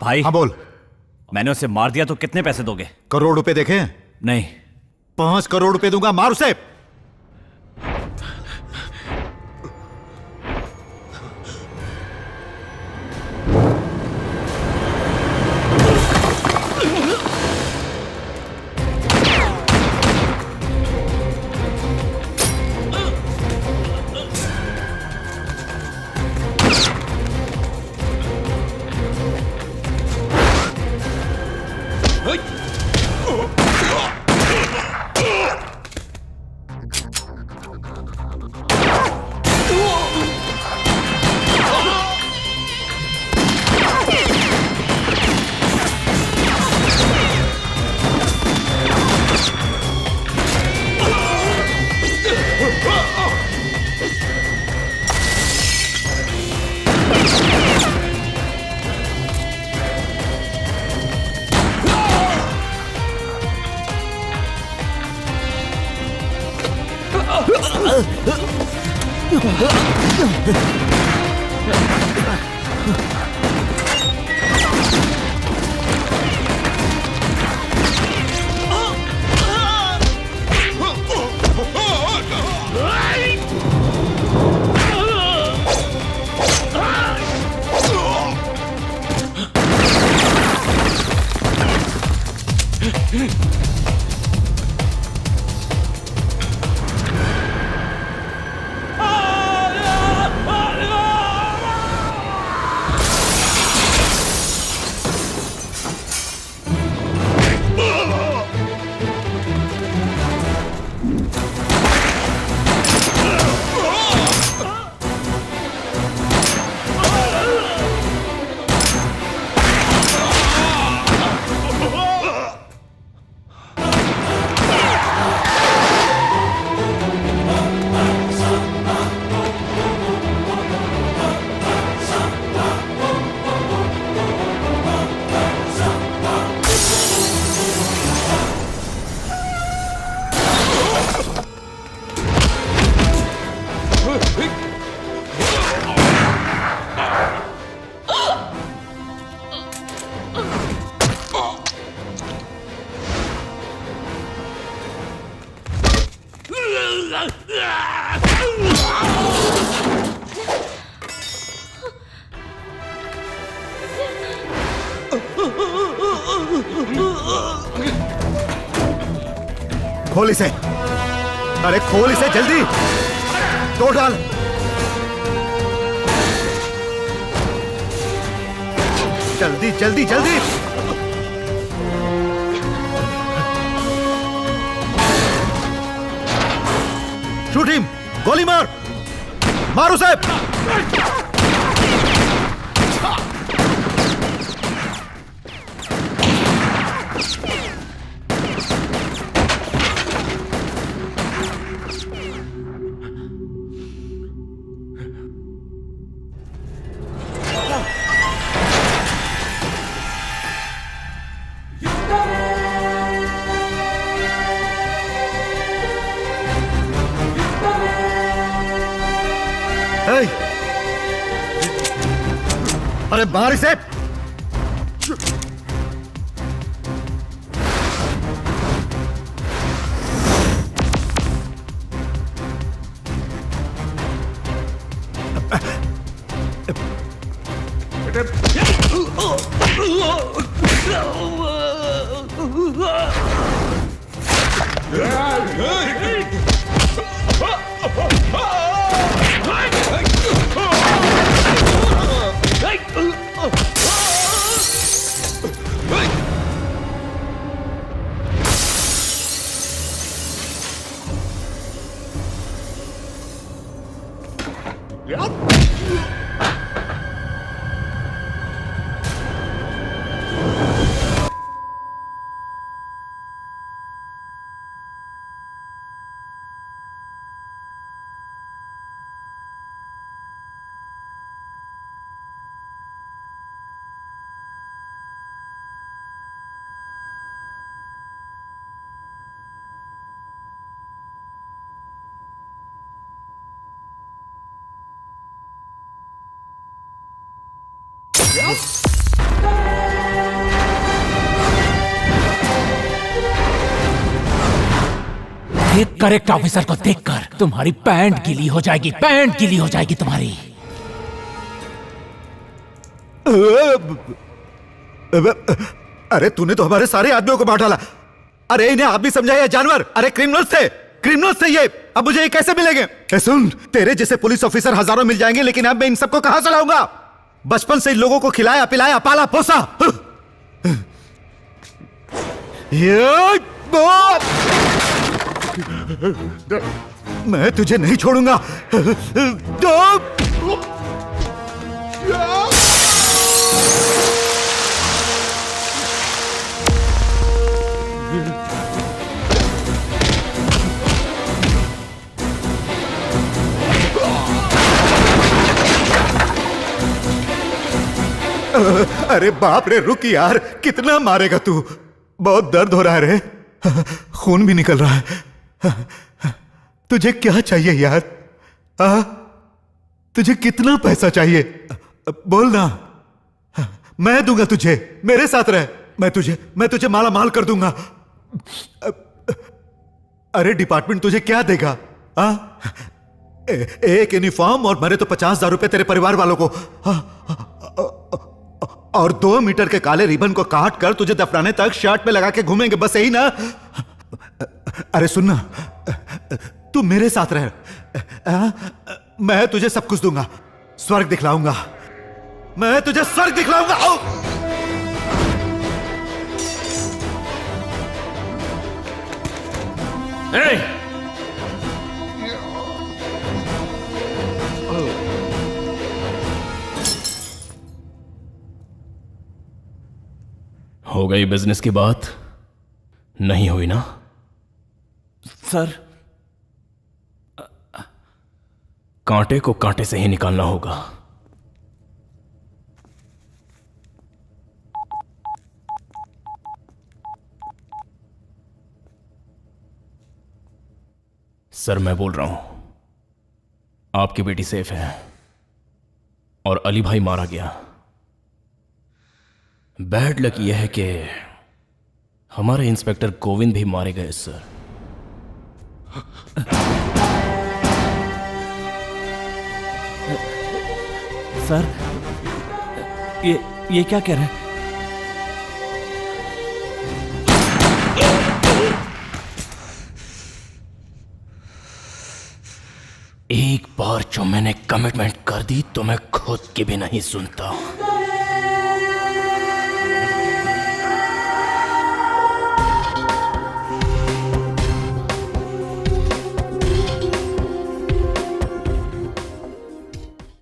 भाई। हाँ बोल। मैंने उसे मार दिया तो कितने पैसे दोगे? करोड़ रुपए देखे? नहीं। 5 करोड़ रुपए दूंगा, मार उसे। खोल इसे, अरे खोल इसे जल्दी, तोड़ डाल। जल्दी जल्दी जल्दी। शूट हिम, गोली मार, मार उसे। अरे मार इसे। एक करेक्ट ऑफिसर को देखकर तुम्हारी पैंट गीली हो जाएगी, पैंट गीली हो जाएगी तुम्हारी। अरे तूने तो हमारे सारे आदमियों को मार डाला। अरे इन्हें आदमी समझा या जानवर? अरे क्रिमिनल्स थे, क्रिमिनल्स थे ये। अब मुझे ये कैसे मिलेंगे? सुन, तेरे जैसे पुलिस ऑफिसर हजारों मिल जाएंगे, लेकिन अब मैं इन सबको कहां से लाऊंगा? बचपन से इन लोगों को खिलाया पिलाया पाला पोसा। मैं तुझे नहीं छोड़ूंगा। अरे बाप रे, रुक यार, कितना मारेगा तू? बहुत दर्द हो रहा है रे, खून भी निकल रहा है। तुझे क्या चाहिए यार? तुझे कितना पैसा चाहिए? बोल ना, मैं दूंगा तुझे। मेरे साथ रह, मैं तुझे माला माल कर दूंगा। अरे डिपार्टमेंट तुझे क्या देगा? एक यूनिफॉर्म और मरे तो 50,000 रुपए तेरे परिवार वालों को, और 2 मीटर के काले रिबन को काट कर तुझे दफनाने तक शर्ट में लगा के घूमेंगे, बस यही ना? अरे सुनना, तू मेरे साथ रह, मैं तुझे सब कुछ दूंगा, स्वर्ग दिखलाऊंगा, मैं तुझे स्वर्ग दिखलाऊंगा। हो गई बिजनेस की बात? नहीं हुई ना? सर, कांटे को कांटे से ही निकालना होगा। सर मैं बोल रहा हूं, आपकी बेटी सेफ है और अली भाई मारा गया। बैड लक यह है कि हमारे इंस्पेक्टर गोविंद भी मारे गए सर। सर, ये क्या कह रहे हैं? एक बार जो मैंने कमिटमेंट कर दी तो मैं खुद की भी नहीं सुनता।